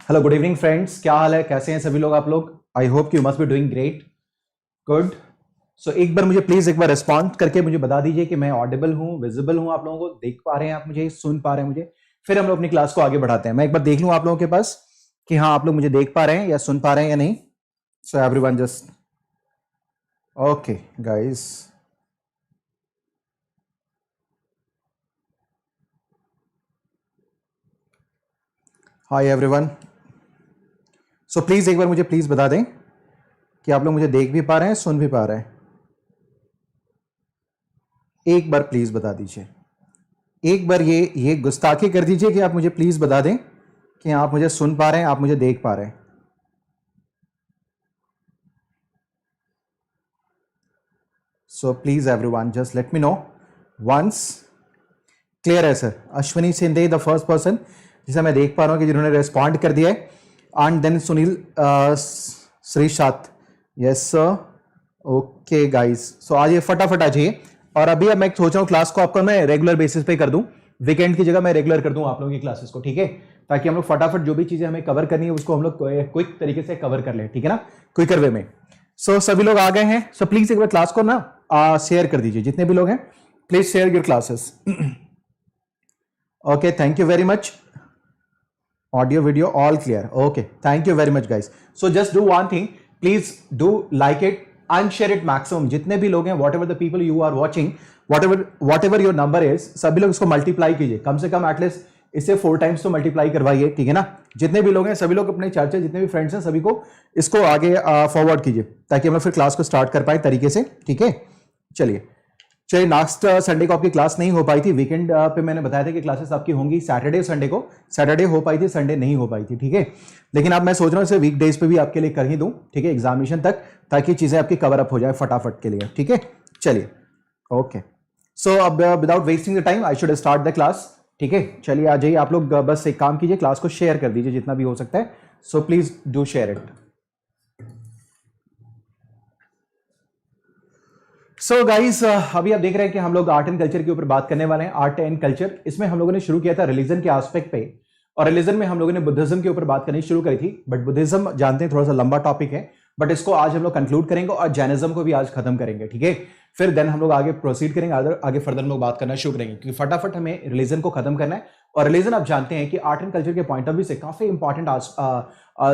Hello good evening friends, क्या हाल है, कैसे हैं सभी लोग आप लोग। I hope you must be doing great, good. So एक बार मुझे प्लीज एक बार रिस्पॉन्ड करके मुझे बता दीजिए कि मैं ऑडिबल हूँ, विजिबल हूँ, आप लोगों को देख पा रहे हैं, आप मुझे सुन पा रहे हैं मुझे। फिर हम लोग अपनी क्लास को आगे बढ़ाते हैं। मैं एक बार देख लूँ आप लोगों के पास कि हाँ आप लोग मुझे देख पा रहे हैं या सुन पा रहे हैं या नहीं। So everyone just okay guys, hi everyone. So please एक बार मुझे प्लीज बता दें कि आप लोग मुझे देख भी पा रहे हैं, सुन भी पा रहे हैं। एक बार प्लीज बता दीजिए, एक बार ये गुस्ताखी कर दीजिए कि आप मुझे प्लीज बता दें कि आप मुझे सुन पा रहे हैं, आप मुझे देख पा रहे हैं। So please everyone just let me know once. Clear है sir? Ashwini Shinde the first person जिसे मैं देख पा रहा हूं कि जिन्होंने रिस्पॉन्ड कर दिया है। And then Sunil Shrishat, yes sir. Okay guys, so आज ये फटाफट आ जाइए। और अभी अब मैं सोच रहा हूँ क्लास को आपको मैं रेगुलर बेसिस पे कर दूं, वीकेंड की जगह मैं रेगुलर कर दूं आप लोगों की क्लासेस को, ठीक है? ताकि हम लोग फटाफट जो भी चीजें हमें कवर करनी है उसको हम लोग क्विक तरीके से कवर कर लें, ठीक है ना, क्विकर वे में। सो सभी लोग आ गए हैं। सो प्लीज एक बार क्लास को ना शेयर कर दीजिए, जितने भी लोग हैं please share your classes. Okay, thank you very much. Audio video all clear. Okay, thank you very much guys. So just do one thing, please do like it and share it maximum. जितने भी लोग हैं, whatever the people you are watching, whatever your number is, सभी लोग इसको multiply कीजिए, कम से कम at least इसे 4 टाइम्स तो मल्टीप्लाई करवाइए, ठीक है ना। जितने भी लोग हैं सभी लोग अपने चर्चा, जितने भी फ्रेंड्स हैं सभी को इसको आगे फॉरवर्ड कीजिए ताकि हम लोग फिर क्लास को स्टार्ट कर पाए तरीके से, ठीक है। चलिए लास्ट संडे को आपकी क्लास नहीं हो पाई थी, वीकेंड पे मैंने बताया था कि क्लासेस आपकी होंगी सैटरडे संडे को। सैटरडे हो पाई थी, संडे नहीं हो पाई थी, ठीक है। लेकिन अब मैं सोच रहा हूँ इसे वीकडेज पे भी आपके लिए कर ही दूं, ठीक है, एग्जामिनेशन तक, ताकि चीजें आपकी कवर अप हो जाए फटाफट के लिए, ठीक है। चलिए ओके, सो अब without wasting the time I should start the class, ठीक है। चलिए आ जाइए आप लोग, बस एक काम कीजिए, क्लास को शेयर कर दीजिए जितना भी हो सकता है। So please do share it. So guys, अभी आप देख रहे हैं कि हम लोग आर्ट एंड कल्चर के ऊपर बात करने वाले हैं। आर्ट एंड कल्चर, इसमें हम लोगों ने शुरू किया था रिलीजन के एस्पेक्ट पे, और रिलीजन में हम लोगों ने बुद्धिज्म के ऊपर बात करनी शुरू करी थी। बट बुद्धिज्म जानते हैं थोड़ा सा लंबा टॉपिक है, बट इसको आज हम लोग कंक्लूड करेंगे और जैनिज्म को भी आज खत्म करेंगे, ठीक है। फिर देन हम लोग आगे प्रोसीड करेंगे, आगे फर्दर हम लोग बात करना शुरू करेंगे, क्योंकि फटाफट हमें रिलीजन को खत्म करना है। और रिलीजन आप जानते हैं कि आर्ट एंड कल्चर के पॉइंट ऑफ व्यू से काफी इंपॉर्टेंट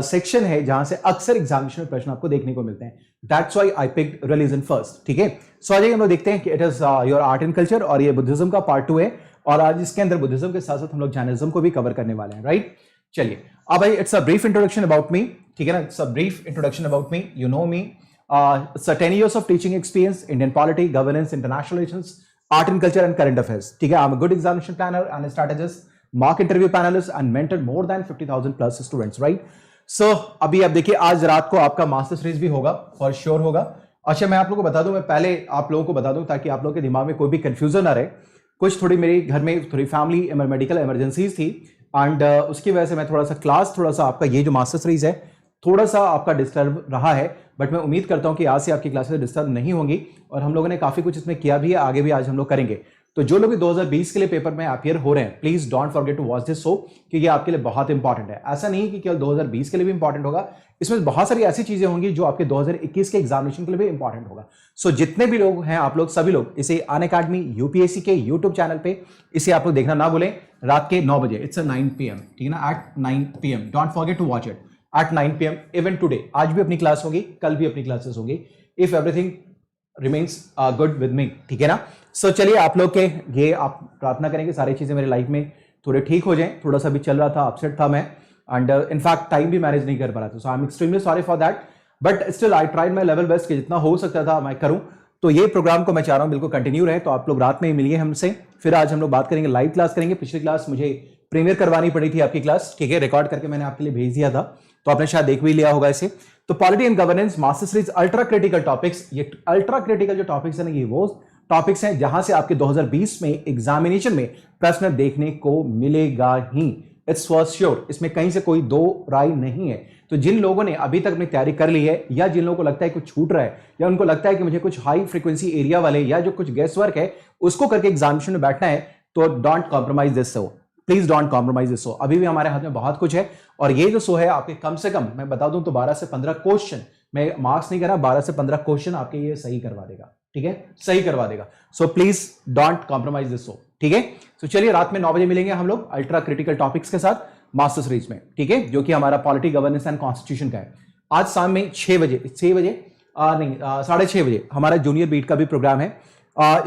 सेक्शन है, जहां से अक्सर एग्जामिनेशन में प्रश्न आपको देखने को मिलते हैं। That's why I picked religion first, ठीक है। सो आज हम लोग देखते हैं कि it is your art and culture, और ये बुद्धिज्म का पार्ट 2 है, और आज इसके अंदर बुद्धिज्म के साथ साथ हम लोग जैनिज्म को भी कवर करने वाले हैं, राइट। चलिए अब भाई, it's a brief introduction about me, ठीक है ना। It's a brief introduction about me, you know me. It's 10 years of teaching experience, Indian polity, governance, international relations, art and culture and current affairs, ठीक है। I'm a good examination planner and a strategist, mock interview panelist and mentored more than 50,000 plus students, right? So अभी आप देखिए, आज रात को आपका master series भी होगा, फॉर श्योर होगा। अच्छा, मैं आप लोगों को बता दूं, मैं पहले आप लोगों को बता दूं ताकि आप लोगों के दिमाग में कोई भी कंफ्यूजन ना रहे। कुछ थोड़ी मेरे घर में थोड़ी फैमिली मेडिकल इमरजेंसीज थी, एंड उसकी वजह से मैं थोड़ा सा आपका ये जो मास्टर सीरीज है थोड़ा सा आपका डिस्टर्ब रहा है। बट मैं उम्मीद करता हूं कि आज से आपकी क्लासेस डिस्टर्ब नहीं होंगी, और हम लोगों ने काफी कुछ इसमें किया भी है, आगे भी आज हम लोग करेंगे। तो जो लोग 2020 के लिए पेपर में अपियर हो रहे हैं, please don't forget to watch this show, क्योंकि ये आपके लिए बहुत इंपॉर्टेंट है। ऐसा नहीं कि केवल 2020 के लिए भी इंपॉर्टेंट होगा, इसमें बहुत सारी ऐसी चीजें होंगी जो आपके 2021 के एग्जामिनेशन के लिए भी इंपॉर्टेंट होगा। सो जितने भी लोग हैं आप लोग सभी लोग इसे अनअकैडमी यूपीएससी के यूट्यूब चैनल पे इसे आप लोग देखना ना भूलें, रात के 9 बजे, इट्स 9 PM, ठीक है ना, at 9 PM, don't forget to watch it at 9 PM। Even today, आज भी अपनी क्लास होगी, कल भी अपनी क्लासेस होंगी, if everything remains good with me, ठीक है ना। सो चलिए आप लोग के ये आप प्रार्थना करेंगे सारी चीजें मेरे लाइफ में थोड़े ठीक हो जाएं। थोड़ा सा भी चल रहा था, अपसेट था मैं, एंड इनफैक्ट टाइम भी मैनेज नहीं कर पा रहा था। So I am extremely sorry for that, but still I tried my level best कि जितना हो सकता था मैं करूं। तो ये प्रोग्राम को मैं चाह रहा हूं बिल्कुल कंटिन्यू रहे, तो आप लोग रात में ही मिलिए हमसे। फिर आज हम लोग बात करेंगे, लाइव क्लास करेंगे। पिछली क्लास मुझे प्रीमियर करवानी पड़ी थी आपकी क्लास, ठीक है, रिकॉर्ड करके मैंने आपके लिए भेज दिया था, तो आपने शायद देख भी लिया होगा इसे। तो polity and governance master series ultra critical topics, ये अल्ट्रा क्रिटिकल जो टॉपिक्स है ना, ये वो टॉपिक्स हैं जहां से आपके 2020 में एग्जामिनेशन में प्रश्न देखने को मिलेगा ही, इट्स फॉर श्योर, इसमें कहीं से कोई दो राय नहीं है। तो जिन लोगों ने अभी तक अपनी तैयारी कर ली है, या जिन लोगों को लगता है कुछ छूट रहा है, या उनको लगता है कि मुझे कुछ हाई फ्रीक्वेंसी एरिया वाले या जो कुछ गेस वर्क है उसको करके एग्जामिनेशन में बैठना है, तो don't compromise this. Please don't compromise this show. अभी भी हमारे हाथ में बहुत कुछ है और ये जो शो है आपके कम से कम मैं बता दूं तो 12 से 15 क्वेश्चन, मैं मार्क्स नहीं कर रहा, 12 से 15 क्वेश्चन आपके ये सही करवा देगा, ठीक है, सही करवा देगा। So please don't compromise this show, ठीक है। सो चलिए रात में 9 बजे मिलेंगे हम लोग अल्ट्रा क्रिटिकल टॉपिक्स के साथ मास्टर सीरीज में, ठीक है, जो कि हमारा पॉलिटी, गवर्नेंस एंड कॉन्स्टिट्यूशन का है। आज शाम में 6 बजे, 6 बजे नहीं 6:30 बजे हमारा जूनियर बीट का भी प्रोग्राम है।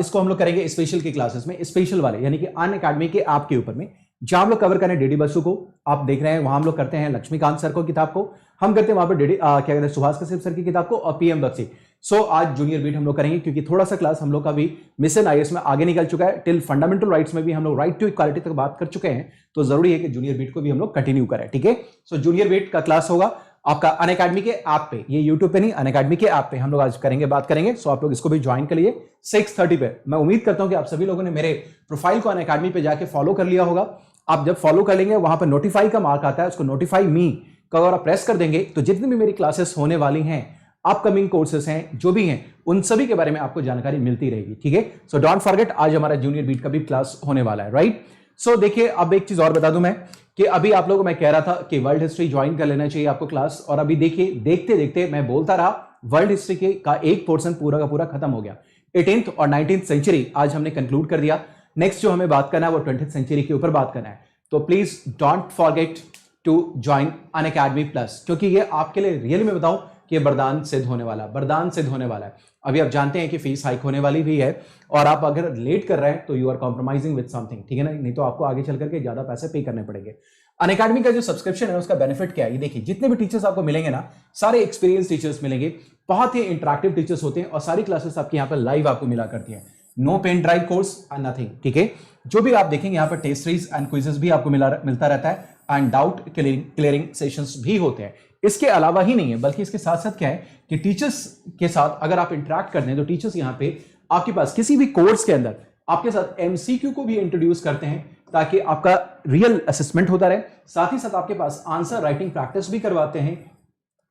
इसको हम लोग करेंगे स्पेशल के क्लासेस में, स्पेशल वाले यानी कि अनअकैडमी के ऐप के ऊपर में, जहां हम लोग कवर करें डीडी बसु को, आप देख रहे हैं वहां हम लोग करते हैं लक्ष्मीकांत सर को किताब को, हम करते हैं वहां पर क्या कहते हैं सुभाष कश्यप सर की किताब को और पीएम बख्शी। सो आज जूनियर बीट हम लोग करेंगे क्योंकि थोड़ा सा क्लास हम लोग का भी मिशन आईएएस में आगे निकल चुका है, टिल फंडामेंटल राइट्स में भी हम लोग राइट टू इक्वालिटी तक बात कर चुके हैं, तो जरूरी है कि जूनियर बीट को भी हम लोग कंटिन्यू करें, ठीक है। सो जूनियर बीट का क्लास होगा आपका अनअकैडमी के ऐप पे, ये यूट्यूब पे नहीं, अनअकैडमी के ऐप पे हम लोग आज करेंगे, बात करेंगे। सो आप लोग इसको भी ज्वाइन कर लीजिए 6:30 पे। मैं उम्मीद करता हूं कि आप सभी लोगों ने मेरे प्रोफाइल को अनअकैडमी पे जाके फॉलो कर लिया होगा। आप जब फॉलो कर लेंगे वहां पर नोटिफाई का मार्क आता है, उसको नोटिफाई मी का अगर आप प्रेस कर देंगे तो जितनी भी मेरी क्लासेस होने वाली हैं, अपकमिंग कोर्सेस हैं जो भी हैं, उन सभी के बारे में आपको जानकारी मिलती रहेगी, ठीक है। सो डोंट फॉरगेट आज हमारा जूनियर बीट का भी क्लास होने वाला है, राइट। सो देखिए अब एक चीज और बता दूं मैं कि अभी आप लोगों को मैं कह रहा था कि वर्ल्ड हिस्ट्री ज्वाइन कर लेना चाहिए आपको क्लास, और अभी देखिए देखते देखते मैं बोलता रहा वर्ल्ड हिस्ट्री के का एक पोर्शन पूरा का पूरा खत्म हो गया। 18th और 19th सेंचुरी आज हमने कंक्लूड कर दिया। नेक्स्ट जो हमें बात करना है वो 20th सेंचुरी के ऊपर बात करना है। तो please don't forget to join Unacademy plus, क्योंकि ये आपके लिए रियल में बताऊं कि ये वरदान सिद्ध होने वाला, वरदान सिद्ध होने वाला है। अभी आप जानते हैं कि फीस हाइक होने वाली भी है, और आप अगर लेट कर रहे हैं तो you are compromising with something, ठीक है ना, नहीं तो आपको आगे चल करके ज्यादा पैसे पे करने पड़ेंगे। अनअकैडमी का जो सब्सक्रिप्शन है उसका बेनिफिट क्या है, ये देखिए जितने भी टीचर्स आपको मिलेंगे ना, सारे एक्सपीरियंस टीचर्स मिलेंगे, बहुत ही इंटरेक्टिव टीचर्स होते हैं, और सारी क्लासेस आपके यहाँ पर लाइव आपको मिला करती हैं। No pen drive course and nothing, ठीक है। जो भी आप देखेंगे यहाँ पर टेस्ट सीरीज एंड क्विजेस भी आपको मिलता रहता है, एंड डाउट क्लियरिंग सेशंस भी होते हैं। इसके अलावा ही नहीं है, बल्कि इसके साथ साथ क्या है कि टीचर्स के साथ अगर आप इंटरेक्ट करते हैं तो टीचर्स यहाँ पे आपके पास किसी भी कोर्स के अंदर आपके साथ एमसीक्यू को भी इंट्रोड्यूस करते हैं, ताकि आपका रियल असेसमेंट होता रहे। साथ ही साथ आपके पास आंसर राइटिंग प्रैक्टिस भी करवाते हैं,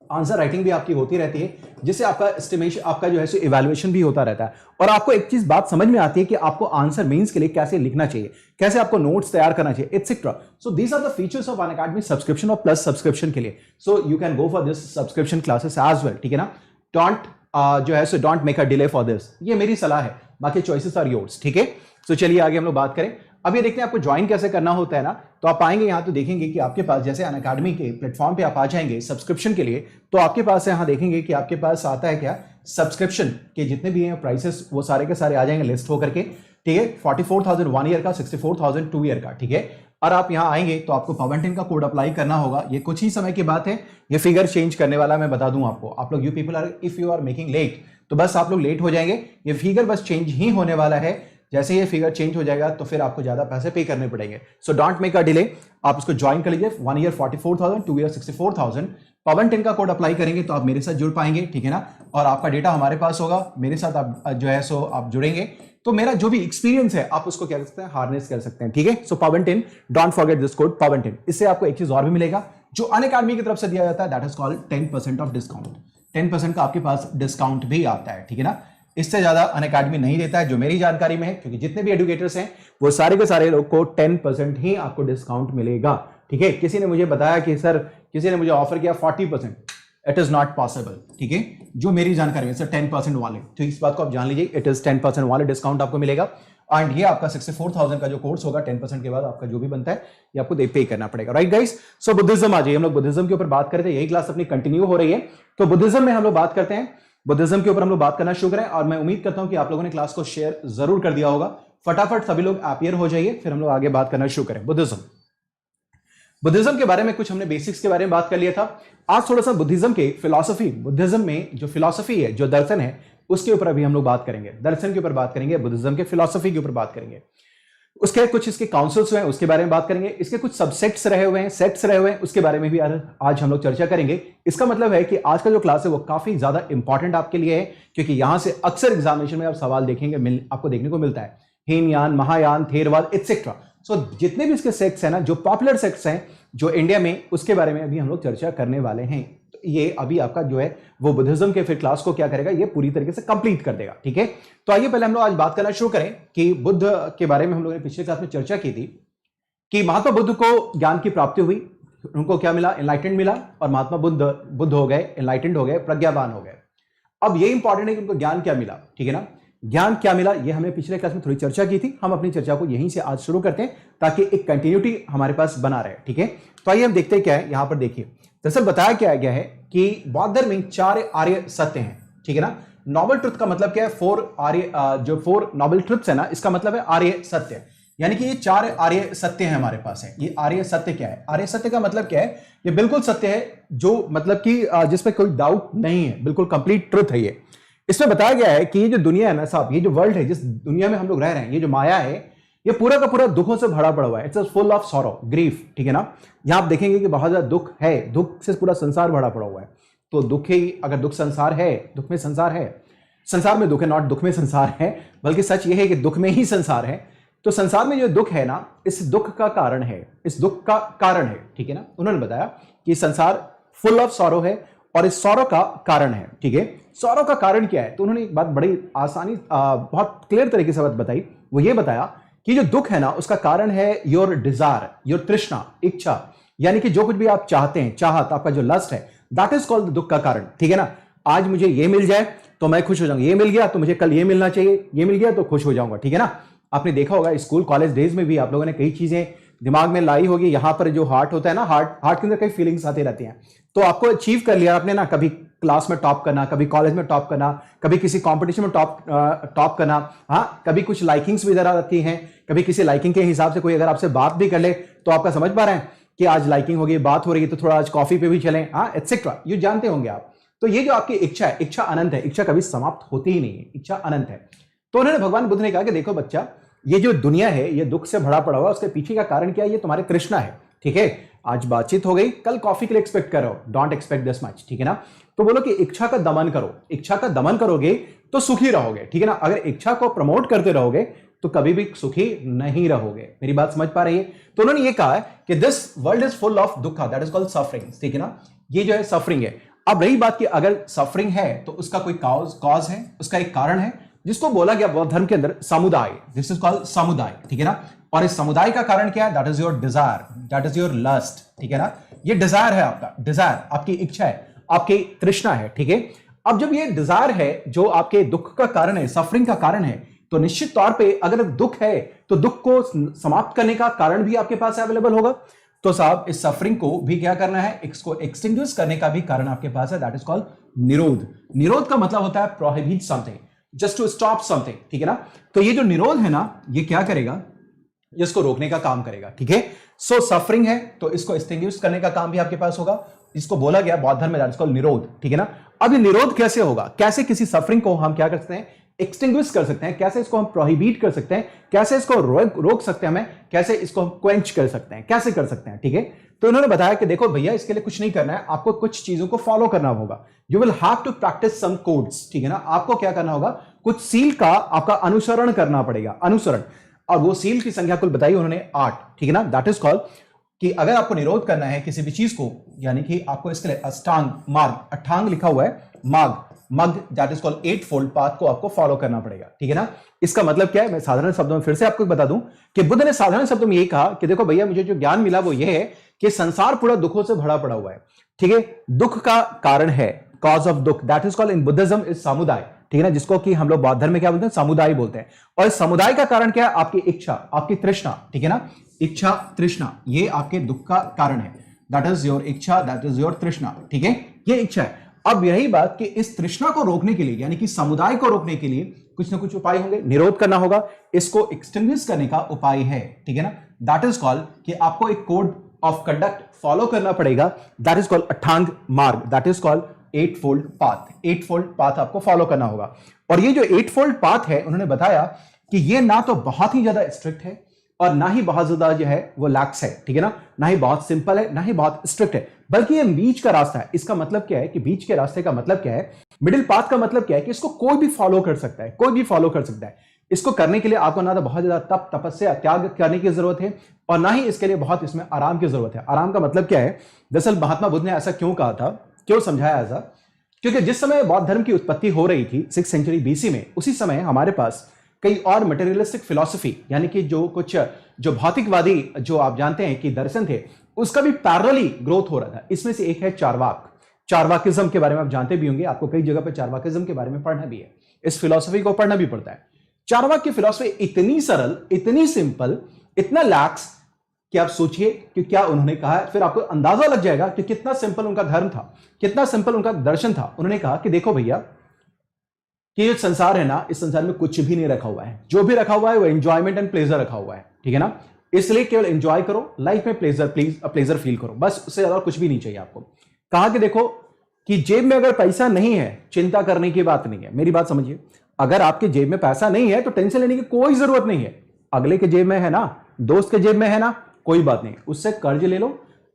आंसर राइटिंग भी आपकी होती रहती है, जिससे आपका एस्टिमेशन, आपका जो है सो इवैल्यूएशन भी होता रहता है, और आपको एक चीज बात समझ में आती है कि आपको आंसर मेंस के लिए कैसे लिखना चाहिए, कैसे आपको नोट्स तैयार करना चाहिए, etcetera. So these are the features of Unacademy subscription और प्लस सब्सक्रिप्शन के लिए। So you can go for this subscription classes as well, ठीक है ना। डोंट जो है so don't make a delay for this, ये मेरी सलाह है, बाकी चॉइसेस आर योर्स, ठीक है। सो चलिए आगे हम लोग बात करें। अब ये देखते हैं आपको ज्वाइन कैसे करना होता है ना, तो आप आएंगे यहाँ तो देखेंगे कि आपके पास जैसे अनअकैडमी के प्लेटफॉर्म पे आप आ जाएंगे सब्सक्रिप्शन के लिए, तो आपके पास यहाँ देखेंगे कि आपके पास आता है क्या, सब्सक्रिप्शन के जितने भी हैं प्राइसेस वो सारे के सारे आ जाएंगे लिस्ट होकर के, ठीक है। 44,000 1 ईयर का, 64,000 2 ईयर का, ठीक है। और आप यहाँ आएंगे तो आपको पवन10 का कोड अप्लाई करना होगा। ये कुछ ही समय की बात है, ये फिगर चेंज करने वाला मैं बता दूं आपको। आप लोग you people are if you are making late, तो बस आप लोग लेट हो जाएंगे, ये फिगर बस चेंज ही होने वाला है। जैसे ये फिगर चेंज हो जाएगा तो फिर आपको ज्यादा पैसे पे करने पड़ेंगे। सो डोंट मेक अ डिले, आप इसको ज्वाइन कर लीजिए। 1 ईयर 44,000, 2 ईयर 64,000, पवन10 का कोड अप्लाई करेंगे तो आप मेरे साथ जुड़ पाएंगे, ठीक है ना। और आपका डेटा हमारे पास होगा, मेरे साथ आप जो है सो आप जुड़ेंगे तो मेरा जो भी एक्सपीरियंस है आप उसको क्या कर सकते हैं, हार्नेस कर सकते हैं, ठीक है। सो पवन10, डोंट फॉरगेट दिस कोड पवन10। इससे आपको एक चीज और भी मिलेगा जो अनअकैडमी की तरफ से दिया जाता है, that is called 10% of discount. 10% का आपके पास डिस्काउंट भी आता है, ठीक है ना। इससे ज्यादा अनअकैडमी नहीं देता है जो मेरी जानकारी में है, क्योंकि जितने भी एजुकेटर्स हैं वो सारे के सारे लोग को 10% ही आपको डिस्काउंट मिलेगा, ठीक है। किसी ने मुझे बताया कि सर, किसी ने मुझे ऑफर किया 40%, इट इज नॉट पॉसिबल, ठीक है। जो मेरी जानकारी में सर 10% वाले, तो इस बात को आप जान लीजिए, इट इज 10% वाले डिस्काउंट आपको मिलेगा। एंड ये आपका 64,000 का जो कोर्स होगा 10% के बाद आपका जो भी बनता है ये आपको पे करना पड़ेगा, राइट गाइस। सो बुद्धिज्म आ जाइए, हम लोग बुद्धिज्म के ऊपर बात करते हैं, यही क्लास अपनी कंटिन्यू हो रही है। तो बुद्धिज्म में हम लोग बात करते हैं, बुद्धिज्म के ऊपर हम लोग बात करना शुरू करें, और मैं उम्मीद करता हूं कि आप लोगों ने क्लास को शेयर जरूर कर दिया होगा। फटाफट सभी लोग अपीयर हो जाइए, फिर हम लोग आगे बात करना शुरू करें। बुद्धिज्म के बारे में कुछ हमने बेसिक्स के बारे में बात कर लिया था। आज थोड़ा सा बुद्धिज्म के फिलॉसफी, बुद्धिज्म में जो फिलॉसफी है, जो दर्शन है, उसके ऊपर अभी हम लोग बात करेंगे। दर्शन के ऊपर बात करेंगे, बुद्धिज्म के फिलॉसफी के ऊपर बात करेंगे, उसके कुछ इसके काउंसिल्स हैं उसके बारे में बात करेंगे, इसके कुछ सबसेक्ट्स रहे हुए हैं, सेक्ट्स रहे हुए हैं, उसके बारे में भी आज हम लोग चर्चा करेंगे। इसका मतलब है कि आज का जो क्लास है वो काफी ज्यादा इंपॉर्टेंट आपके लिए है, क्योंकि यहां से अक्सर एग्जामिनेशन में आप सवाल देखेंगे, आपको देखने को मिलता है हीनयान, महायान, थेरवाद एटसेट्रा। सो जितने भी इसके सेक्ट्स हैं ना, जो पॉपुलर सेक्ट्स हैं जो इंडिया में, उसके बारे में अभी हम लोग चर्चा करने वाले हैं। तो ये अभी आपका जो है वो बुद्धिज्म के फिर क्लास को क्या करेगा, ये पूरी तरीके से कंप्लीट कर देगा, ठीक है। तो आइए पहले हम लोग आज बात करना शुरू करें कि बुद्ध के बारे में हम लोगों ने पिछले क्लास में चर्चा की थी कि महात्मा बुद्ध को ज्ञान की प्राप्ति हुई, उनको क्या मिला, एनलाइटेंड मिला, और महात्मा बुद्ध हो गए, एनलाइटेंड हो गए, प्रज्ञावान हो गए। अब ये इंपॉर्टेंट है कि उनको ज्ञान क्या मिला, ठीक है ना, ज्ञान क्या मिला, ये हमने पिछले क्लास में थोड़ी चर्चा की थी। हम अपनी चर्चा को यहीं से आज शुरू करते हैं ताकि एक कंटिन्यूटी हमारे पास बना रहे, ठीक है। तो आइए हम देखते हैं क्या है यहां पर। देखिए दरअसल बताया क्या गया है कि बौद्ध धर्म में 4 आर्य सत्य हैं, ठीक है ना। नोबल ट्रुथ का मतलब क्या है, 4 आर्य, जो 4 नोबल ट्रुथ्स है ना, इसका मतलब है आर्य सत्य, यानी कि ये 4 आर्य सत्य है हमारे पास है। ये आर्य सत्य क्या है, आर्य सत्य का मतलब क्या है, ये बिल्कुल सत्य है, जो मतलब कि जिसमें कोई डाउट नहीं है, बिल्कुल कंप्लीट ट्रुथ है ये। इसमें बताया गया है कि ये जो दुनिया है ना साहब, ये जो वर्ल्ड है, जिस दुनिया में हम लोग रह रहे हैं, ये जो माया है, ये पूरा का पूरा दुखों से भरा पड़ा हुआ है। It's full of sorrow, grief, ठीक है ना। यहां आप देखेंगे कि बहुत ज्यादा दुख है, दुख से पूरा संसार भरा पड़ा हुआ है। तो दुख ही, अगर दुख संसार है, दुख में संसार है, संसार में दुख है, नॉट दुख में संसार है, बल्कि सच ये है कि दुख में ही संसार है। तो संसार में जो दुख है ना, इस दुख का कारण है, इस दुख का कारण है, ठीक है ना। उन्होंने बताया कि संसार फुल ऑफ सॉरो है और इस सॉरो का कारण है, ठीक है। सॉरो का कारण क्या है, तो उन्होंने एक बात बड़ी आसानी, बहुत क्लियर तरीके से बात बताई। वो ये बताया कि जो दुख है ना, उसका कारण है योर डिजायर, योर तृष्णा, इच्छा, यानी कि जो कुछ भी आप चाहते हैं, चाहत, आपका जो लस्ट है, दैट इज कॉल्ड दुख का कारण, ठीक है ना। आज मुझे ये मिल जाए तो मैं खुश हो जाऊंगा, ये मिल गया तो मुझे कल ये मिलना चाहिए, ये मिल गया तो खुश हो जाऊंगा, ठीक है ना। आपने देखा होगा स्कूल कॉलेज डेज में भी आप लोगों ने कई चीजें दिमाग में लाई होगी। यहां पर जो हार्ट होता है ना, हार्ट के अंदर कई फीलिंग्स आती रहती हैं। तो आपको अचीव कर लिया आपने ना, कभी क्लास में टॉप करना, कभी कॉलेज में टॉप करना, कभी किसी कंपटीशन में टॉप करना, हाँ, कभी कुछ लाइकिंग्स भी इधर आती हैं, कभी किसी लाइकिंग के हिसाब से कोई अगर आपसे बात भी कर ले तो आपका समझ पा रहे हैं कि आज लाइकिंग होगी, बात हो रही है, तो थोड़ा आज कॉफी पे भी चलें, हाँ, एटसेट्रा, ये जानते होंगे आप। तो ये जो आपकी इच्छा है, इच्छा अनंत है, इच्छा कभी समाप्त होती ही नहीं है, इच्छा अनंत है। तो उन्होंने, भगवान बुद्ध ने कहा कि देखो बच्चा, ये जो दुनिया है, ये दुख से भरा पड़ा हुआ, उसके पीछे का कारण क्या है, ये तुम्हारे तृष्णा है, ठीक है। आज बातचीत हो गई, कल कॉफी के लिए एक्सपेक्ट करो, डोंट एक्सपेक्ट दिस मच, ठीक है ना। तो बोलो कि इच्छा का दमन करो, इच्छा का दमन करोगे तो सुखी रहोगे, ठीक है ना। अगर इच्छा को प्रमोट करते रहोगे तो कभी भी सुखी नहीं रहोगे। मेरी बात समझ पा रही है। तो उन्होंने ये कहा है कि this world is full of दुख, दैट इज कॉल्ड सफरिंग, ठीक है ना। ये जो है सफरिंग है। अब रही बात कि अगर सफरिंग है तो उसका कोई कॉज है, उसका एक कारण है, जिसको बोला गया बौद्ध धर्म के अंदर समुदाय, दिस इज कॉल्ड समुदाय, ठीक है ना। और इस समुदाय का कारण क्या है, that is your desire, that is your lust, ठीक है ना। ये डिजायर है आपका, डिजायर आपकी इच्छा है, आपकी तृष्णा है, ठीक है। अब जब ये डिजायर है जो आपके दुख का कारण है, सफरिंग का कारण है, तो निश्चित तौर पे अगर दुख है तो दुख को समाप्त करने का कारण भी आपके पास अवेलेबल होगा। तो साहब इस सफरिंग को भी क्या करना है, इसको एक्सटिंग्विश करने का भी कारण आपके पास है, दैट इज कॉल्ड निरोध। निरोध का मतलब होता है prohibit something, just to stop something, ठीक है ना। तो ये जो निरोध है ना, ये क्या करेगा, इसको रोकने का काम करेगा, ठीक है। सो सफरिंग है तो इसको एक्सटिंग्विश करने का काम भी आपके पास होगा। इसको बोला गया बौद्ध धर्म में, दैट इज कॉल्ड निरोध, ठीक है ना। अब ये निरोध कैसे होगा, कैसे किसी सफरिंग को हम क्या कर सकते हैं, एक्सटिंग्विश कर सकते हैं, कैसे इसको हम प्रोहिबिट कर सकते हैं, कैसे इसको रोक सकते हैं, हमें कैसे इसको हम क्वेंच कर सकते हैं, कैसे कर सकते हैं, ठीक है। तो उन्होंने बताया कि देखो भैया, इसके लिए कुछ नहीं करना है, आपको कुछ चीजों को फॉलो करना होगा। You will have to practice some codes, ठीक है ना। आपको क्या करना होगा, कुछ सील का आपका अनुसरण करना पड़ेगा, अनुसरण। और वो सील की संख्या कुल बताई उन्होंने 8, ठीक है ना। दैट इज कॉल्ड कि अगर आपको निरोध करना है किसी भी चीज को, यानी कि आपको इसके लिए अष्टांग मार्ग, अष्टांग लिखा हुआ है, मार्ग, मग, that is called 8 fold path को आपको फॉलो करना पड़ेगा, ठीक है ना। इसका मतलब क्या है, मैं साधारण शब्दों में फिर से आपको बता दूं कि बुद्ध ने साधारण शब्दों में यही कहा कि देखो भैया, मुझे जो ज्ञान मिला वो ये है कि संसार पूरा दुखों से भरा पड़ा हुआ है, ठीक है। दुख का कारण है, कॉज ऑफ दुख, that is called in Buddhism is समुदाय, ठीक है ना, जिसको कि हम लोग बौद्ध धर्म में क्या बोलते हैं, समुदाय बोलते हैं। और इस समुदाय का कारण क्या है, आपकी इच्छा, आपकी तृष्णा, ठीक है ना। इच्छा, तृष्णा, ये आपके दुख का कारण है, दैट इज योर इच्छा, दैट इज योर तृष्णा, ठीक है, ये इच्छा है। अब यही बात कि इस तृष्णा को रोकने के लिए, यानी कि समुदाय को रोकने के लिए कुछ ना कुछ उपाय होंगे, निरोध करना होगा, इसको एक्सटिंग्विश करने का उपाय है, ठीक है ना। दैट इज कॉल्ड कि आपको एक कोड ऑफ कंडक्ट फॉलो करना पड़ेगा, दैट इज कॉल्ड अष्टांग मार्ग, that is called 8 fold path, 8 fold path आपको फॉलो करना होगा। और ये जो 8 फोल्ड पाथ है, उन्होंने बताया कि ये ना तो बहुत ही ज्यादा स्ट्रिक्ट है और ना ही बहुत ज्यादा जो है वो लैक्स है, ठीक है ना, ना ही बहुत सिंपल है, ना ही बहुत स्ट्रिक्ट है, बल्कि ये बीच का रास्ता है। इसका मतलब क्या है कि बीच के रास्ते का मतलब क्या है, मिडिल पाथ का मतलब क्या है कि इसको कोई भी फॉलो कर सकता है, कोई भी फॉलो कर सकता है। इसको करने के लिए आपको ना तो बहुत ज्यादा तप, तपस्या, त्याग करने की जरूरत है, और ना ही इसके लिए बहुत इसमें आराम की जरूरत है। आराम का मतलब क्या है, दरअसल महात्मा बुद्ध ने ऐसा क्यों कहा था, क्यों समझाया ऐसा, क्योंकि जिस समय बौद्ध धर्म की उत्पत्ति हो रही थी 6th सेंचुरी BC में, उसी समय हमारे पास कई और मटेरियलिस्टिक फिलॉसफी यानी कि जो कुछ जो भौतिकवादी जो आप जानते हैं कि दर्शन थे, उसका भी पैरेलली ग्रोथ हो रहा था। इसमें से एक है चारवाक। चारवाकिज्म के बारे में आप जानते भी होंगे, आपको कई जगह पर चारवाकिज्म के बारे में पढ़ना भी है, इस फिलॉसफी को पढ़ना भी पड़ता है। चारवाक की फिलॉसफी इतनी सरल, इतनी सिंपल, इतना लैक्स कि आप सोचिए कि क्या उन्होंने कहा है, फिर आपको अंदाजा लग जाएगा कि कितना सिंपल उनका धर्म था, कितना सिंपल उनका दर्शन था। उन्होंने कहा कि देखो भैया कि ये संसार है ना, इस संसार में कुछ भी नहीं रखा हुआ है, जो भी रखा हुआ है वो एंजॉयमेंट एंड प्लेजर रखा हुआ है, ठीक है ना। इसलिए केवल एंजॉय करो, लाइफ में प्लेजर फील करो, बस उससे ज्यादा कुछ भी नहीं चाहिए आपको। कहा कि देखो कि जेब में अगर पैसा नहीं है, चिंता करने की बात नहीं है। मेरी बात समझिए, अगर आपके जेब में पैसा नहीं है तो टेंशन लेने की कोई जरूरत नहीं है। अगले के जेब में है ना, दोस्त के जेब में है ना, कोई बात नहीं, उससे कर्ज ले लो,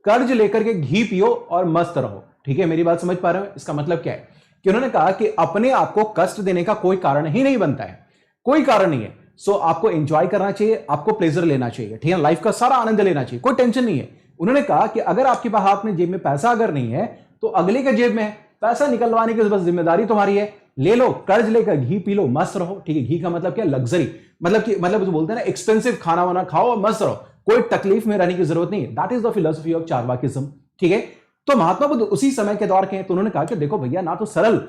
कर्ज लेकर के घी पियो और मस्त रहो, ठीक है। मेरी बात समझ पा रहे हो? इसका मतलब क्या है कि उन्होंने कहा कि अपने आप को कष्ट देने का कोई कारण ही नहीं बनता है, कोई कारण नहीं है। सो आपको एंजॉय करना चाहिए, आपको प्लेजर लेना चाहिए, ठीक है, लाइफ का सारा आनंद लेना चाहिए, कोई टेंशन नहीं है। उन्होंने कहा कि अगर आपके पास हाथ में जेब में पैसा अगर नहीं है तो अगले के जेब में है, पैसा निकलवाने की बस जिम्मेदारी तुम्हारी है, ले लो, कर्ज लेकर घी पी लो, मस्त रहो, ठीक है। घी का मतलब क्या? लग्जरी, मतलब जो बोलते हैं ना, एक्सपेंसिव खाना वाना खाओ और मस्त रहो, कोई तकलीफ में रहने की जरूरत नहीं है। That is the philosophy of Charvakism, ठीक है। तो महात्मा बुद्ध उसी समय के दौर के हैं, तो उन्होंने कहा कि देखो भैया, ना तो सरल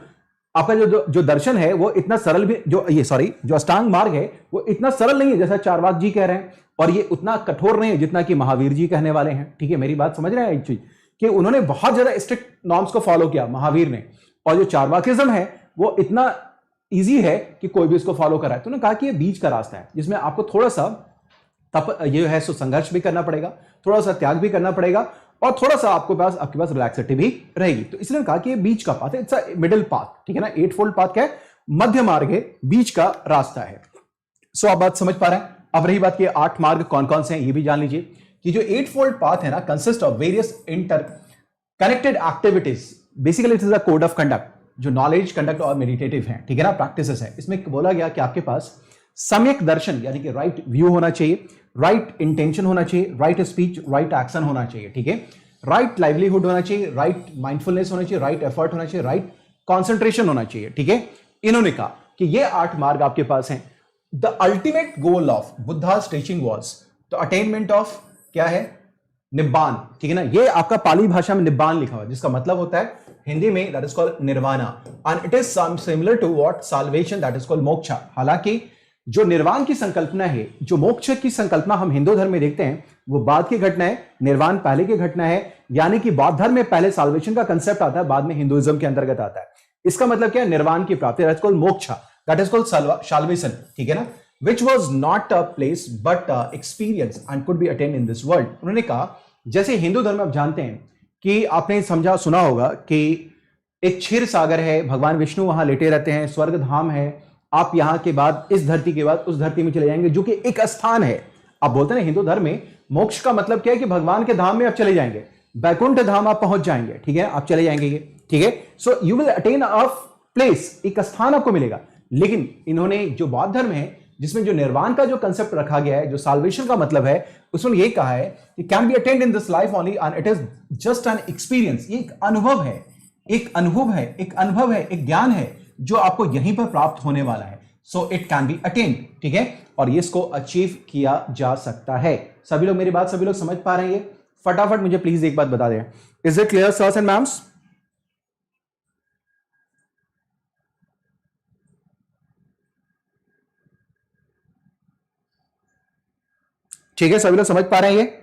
आपका जो दर्शन है वो इतना सरल भी, जो अष्टांग मार्ग है वो इतना सरल नहीं है जैसा चारवाक जी कह रहे हैं, और ये उतना कठोर नहीं है जितना कि महावीर जी कहने वाले हैं, ठीक है। मेरी बात समझ रहे हैं एक चीज कि उन्होंने बहुत ज्यादा स्ट्रिक्ट नॉर्म्स को फॉलो किया महावीर ने, और जो चारवाकिज्म है वो इतना ईजी है कि कोई भी इसको फॉलो कराए। तो उन्होंने कहा कि ये बीच का रास्ता है जिसमें आपको थोड़ा सा ये है सो संघर्ष भी करना पड़ेगा, थोड़ा सा त्याग भी करना पड़ेगा, और थोड़ा सा आपके पास रिलैक्सिटी भी रहेगी। तो इसलिए कहा कि ये बीच का पाथ है, इट्स अ मिडिल पाथ, ठीक है ना। 8 फोल्ड पाथ क्या है? मध्य मार्ग है, बीच का रास्ता है। सो आप बात समझ पा रहे हैं। अब रही बात कि 8 मार्ग कौन कौन से हैं, ये भी जान लीजिए कि जो 8 फोल्ड पाथ है ना, consist of various inter connected activities. Basically it is a code of conduct, जो नॉलेज, कंडक्ट और मेडिटेटिव है, ठीक है ना, प्रैक्टिसेस है। इसमें बोला गया कि आपके पास सम्यक दर्शन यानी कि राइट व्यू होना चाहिए, राइट इंटेंशन होना चाहिए, राइट स्पीच, राइट एक्शन होना चाहिए, ठीक है, राइट लाइवलीहुड होना चाहिए, राइट माइंडफुलनेस होना चाहिए, राइट एफर्ट होना चाहिए, राइट कॉन्सेंट्रेशन होना चाहिए, ठीक है। इन्होंने कहा कि ये 8 मार्ग आपके पास हैं। The ultimate goal of Buddha's teaching was the attainment of क्या है? निब्बान, ठीक है ना। ये आपका पाली भाषा में निब्बान लिखा हुआ है, जिसका मतलब होता है हिंदी में that is called nirvana, and it is some similar to what salvation that is called moksha. हालांकि जो निर्वाण की संकल्पना है, जो मोक्ष की संकल्पना हम हिंदू धर्म में देखते हैं, वो बाद की घटना है, निर्वाण पहले की घटना है। यानी कि बौद्ध धर्म में पहले साल्वेशन का कंसेप्ट आता है, बाद में हिंदुइज्म के अंतर्गत आता है। इसका मतलब क्या है? निर्वाण की प्राप्ति, that is called moksha, that is called salvation, ठीक है ना, which was not a place but experience and could be attained in this world। उन्होंने कहा जैसे हिंदू धर्म में आप जानते हैं कि आपने समझा सुना होगा कि एक क्षीर सागर है, भगवान विष्णु वहां लेटे रहते हैं, स्वर्ग धाम है, आप यहां के बाद इस धरती के बाद उस धरती में चले जाएंगे, जो कि एक स्थान है। आप बोलते हैं ना हिंदू धर्म में मोक्ष का मतलब क्या है कि भगवान के धाम में आप चले जाएंगे, वैकुंठ धाम आप पहुंच जाएंगे, ठीक है, आप चले जाएंगे, ठीक है। So you will attain a place, एक स्थान आपको मिलेगा। लेकिन इन्होंने जो बौद्ध धर्म है जिसमें जो निर्वाण का जो कंसेप्ट रखा गया है, जो साल्वेशन का मतलब है, उसमें ये कहा है कि can be attend in this life only and it is just an experience. ये एक अनुभव है, एक अनुभव है, एक अनुभव है, एक ज्ञान है जो आपको यहीं पर प्राप्त होने वाला है। So it can be attend, ठीक है, और ये इसको अचीव किया जा सकता है। सभी लोग मेरी बात, सभी लोग समझ पा रहे हैं? फटाफट मुझे प्लीज एक बात बता दें, is it clear sirs and ma'ams? ठीक है, सभी लोग समझ पा रहे हैं? ये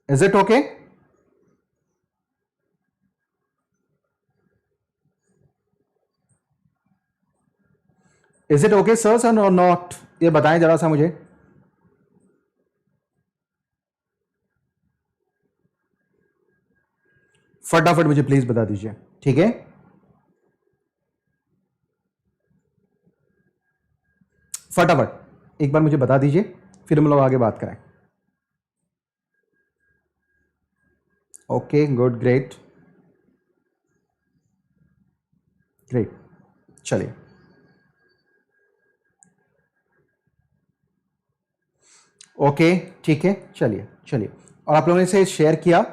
is it okay? Is it okay sirs और नॉट? ये बताएं जरा सा मुझे। फटाफट मुझे प्लीज बता दीजिए, ठीक है। फटाफट एक बार मुझे बता दीजिए, फिर हम लोग आगे बात करें। ओके, गुड, ग्रेट, ग्रेट, चलिए। ओके, ठीक है, चलिए चलिए। और आप लोगों ने इसे शेयर किया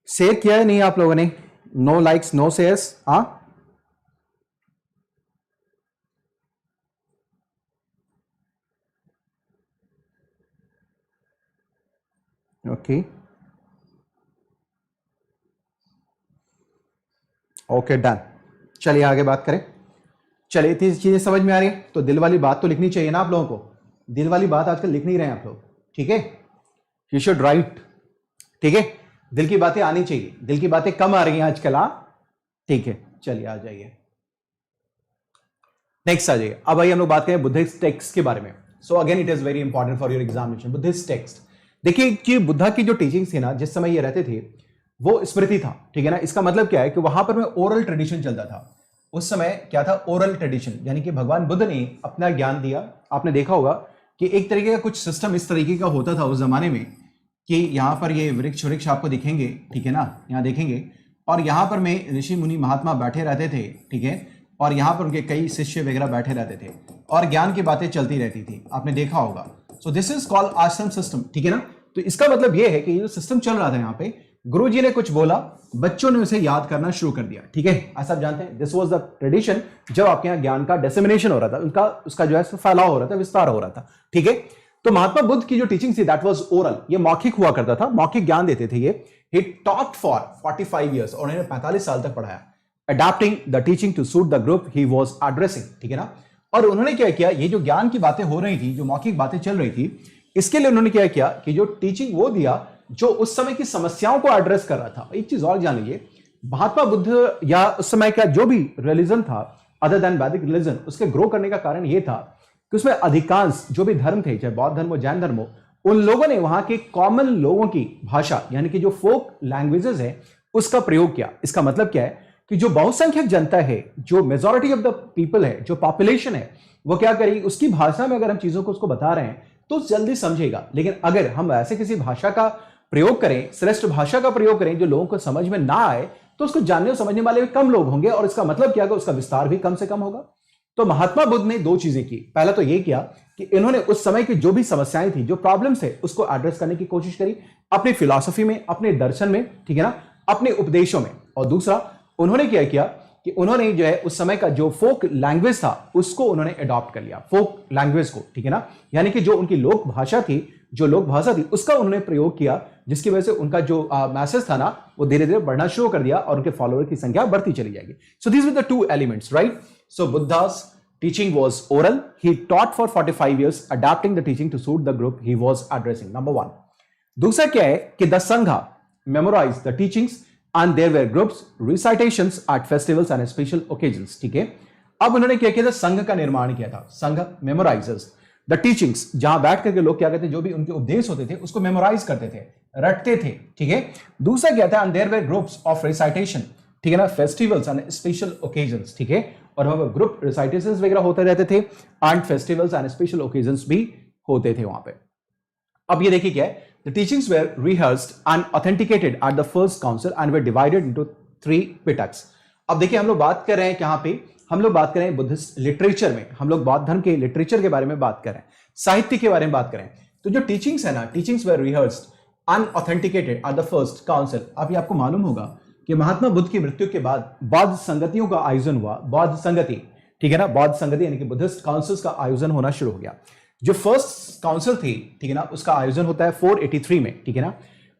है नहीं आप लोगों ने? नो लाइक्स, नो शेयर्स, हाँ? Okay okay done. चलिए आगे बात करें। चलिए इतनी चीजें समझ में आ रही है तो दिल वाली बात तो लिखनी चाहिए ना आप लोगों को। दिल वाली बात आजकल लिख नहीं रहे हैं आप लोग, ठीक है? यू शुड राइट, ठीक है? दिल की बातें आनी चाहिए, दिल की बातें कम आ रही हैं आजकल। ठीक है, चलिए आ जाइए, नेक्स्ट आ जाइए। अब आइए हम लोग बात करें बुद्धिस्ट टेक्स्ट के बारे में। So again it is very important for your examination, Buddhist text. देखिए कि बुद्धा की जो टीचिंग्स थी ना, जिस समय ये रहते थे, वो स्मृति था, ठीक है ना? इसका मतलब क्या है कि वहां पर में ओरल ट्रेडिशन चलता था। उस समय क्या था? ओरल ट्रेडिशन, यानी कि भगवान बुद्ध ने अपना ज्ञान दिया। आपने देखा होगा कि एक तरीके का कुछ सिस्टम इस तरीके का होता था उस जमाने में कि यहां पर ये वृक्ष वृक्ष आपको दिखेंगे, ठीक है ना? यहां देखेंगे, और यहां पर में ऋषि मुनि महात्मा बैठे रहते थे, ठीक है? और यहां पर उनके कई शिष्य वगैरह बैठे रहते थे और ज्ञान की बातें चलती रहती थी, आपने देखा होगा। सो दिस इज कॉल्ड आश्रम सिस्टम, ठीक है ना? तो इसका मतलब यह है कि ये जो सिस्टम चल रहा था यहाँ पे, गुरुजी ने कुछ बोला, बच्चों ने उसे याद करना शुरू कर दिया, ठीक है? ऐसा आप जानते हैं, दिस वाज द ट्रेडिशन। जब आपके यहाँ ज्ञान का डिसेमिनेशन हो रहा था, उसका जो है फैलाव हो रहा था, विस्तार हो रहा था, ठीक है? तो महात्मा बुद्ध की जो टीचिंग थी दैट वाज ओरल, ये मौखिक हुआ करता था, मौखिक ज्ञान देते थे ये। ही टॉट फॉर 45 इयर्स, और उन्होंने 45 साल तक पढ़ाया, adapting the teaching to suit the group he was addressing, ठीक है ना? और उन्होंने क्या किया, ये जो ज्ञान की बातें हो रही थी, जो मौखिक बातें चल रही थी, इसके लिए उन्होंने क्या किया कि जो टीचिंग वो दिया जो उस समय की समस्याओं को एड्रेस कर रहा था। एक चीज और जान लीजिए, महात्मा बुद्ध या उस समय का जो भी रिलीजन था अदर देन वैदिक रिलीजन, उसके ग्रो करने का कारण यह था कि उसमें अधिकांश जो भी धर्म थे, चाहे बौद्ध धर्म हो, जैन धर्म हो, उन लोगों ने वहां के कॉमन लोगों की भाषा, यानी कि जो फोक लैंग्वेजेस है, उसका प्रयोग किया। इसका मतलब क्या है कि जो बहुसंख्यक जनता है, जो मेजॉरिटी ऑफ द पीपल है, जो पॉपुलेशन है, वो क्या करेगी, उसकी भाषा में अगर हम चीजों को उसको बता रहे हैं तो जल्दी समझेगा। लेकिन अगर हम ऐसे किसी भाषा का प्रयोग करें, श्रेष्ठ भाषा का प्रयोग करें जो लोगों को समझ में ना आए, तो उसको जानने और समझने वाले भी कम लोग होंगे, और इसका मतलब क्या होगा, उसका विस्तार भी कम से कम होगा। तो महात्मा बुद्ध ने दो चीजें की। पहला तो यह किया कि इन्होंने उस समय की जो भी समस्याएं थी, जो प्रॉब्लम्स थे, उसको एड्रेस करने की कोशिश करी अपनी फिलॉसफी में, अपने दर्शन में, ठीक है ना, अपने उपदेशों में। और दूसरा उन्होंने क्या किया कि उन्होंने जो है उस समय का जो फोक लैंग्वेज था उसको उन्होंने अडॉप्ट कर लिया, फोक लैंग्वेज को, ठीक है ना, यानी कि जो उनकी लोक भाषा थी, जो लोक भाषा थी, उसका उन्होंने प्रयोग किया, जिसकी वजह से उनका जो मैसेज था ना, वो धीरे धीरे बढ़ना शुरू कर दिया और उनके फॉलोअर की संख्या बढ़ती चली जाएगी। So these were the two elements, right? So Buddhas teaching was oral. He taught for 45 years, adapting the teaching to suit the group he was addressing. Number one. दूसरा क्या है कि the Sangha memorized the teachings and there were groups recitations at festivals and special occasions. ठीक है? अब उन्होंने क्या किया था? संघ का निर्माण किया था। संघ memorizes the teachings, जहां बैठ करके लोग क्या करते थे, जो भी उनके उपदेश होते थे उसको मेमोराइज करते थे, रटते थे, ठीक है? दूसरा क्या था? and there were groups of recitation, ठीक है ना, फेस्टिवल्स एंड स्पेशल ओकेजन्स, ठीक है? और वहां पर ग्रुप रिसाइटेशंस वगैरह होते रहते थे and festivals and special occasions भी होते थे वहां पे। अब ये देखिए क्या है, the teachings were rehearsed and authenticated at the first council and they divided into 3 pitakas. अब देखिए हम लोग बात कर रहे हैं कहां पे, हम लोग बात कर रहे हैं बुद्धिस्ट लिटरेचर में, हम लोग बौद्ध धर्म के लिटरेचर के बारे में बात कर रहे हैं, साहित्य के बारे में बात कर रहे हैं। तो जो टीचिंग्स है ना, teachings were rehearsed and authenticated at the first council. अब ये आपको मालूम होगा कि महात्मा बुद्ध की मृत्यु के बाद बौद्ध संगतियों का आयोजन हुआ, बौद्ध संगति, ठीक है ना, बौद्ध संगति यानी कि बुद्धिस्ट काउंसिल्स का आयोजन होना शुरू हो गया। जो फर्स्ट काउंसिल थी, ठीक है ना, उसका आयोजन होता है 483 में, ठीक है ना,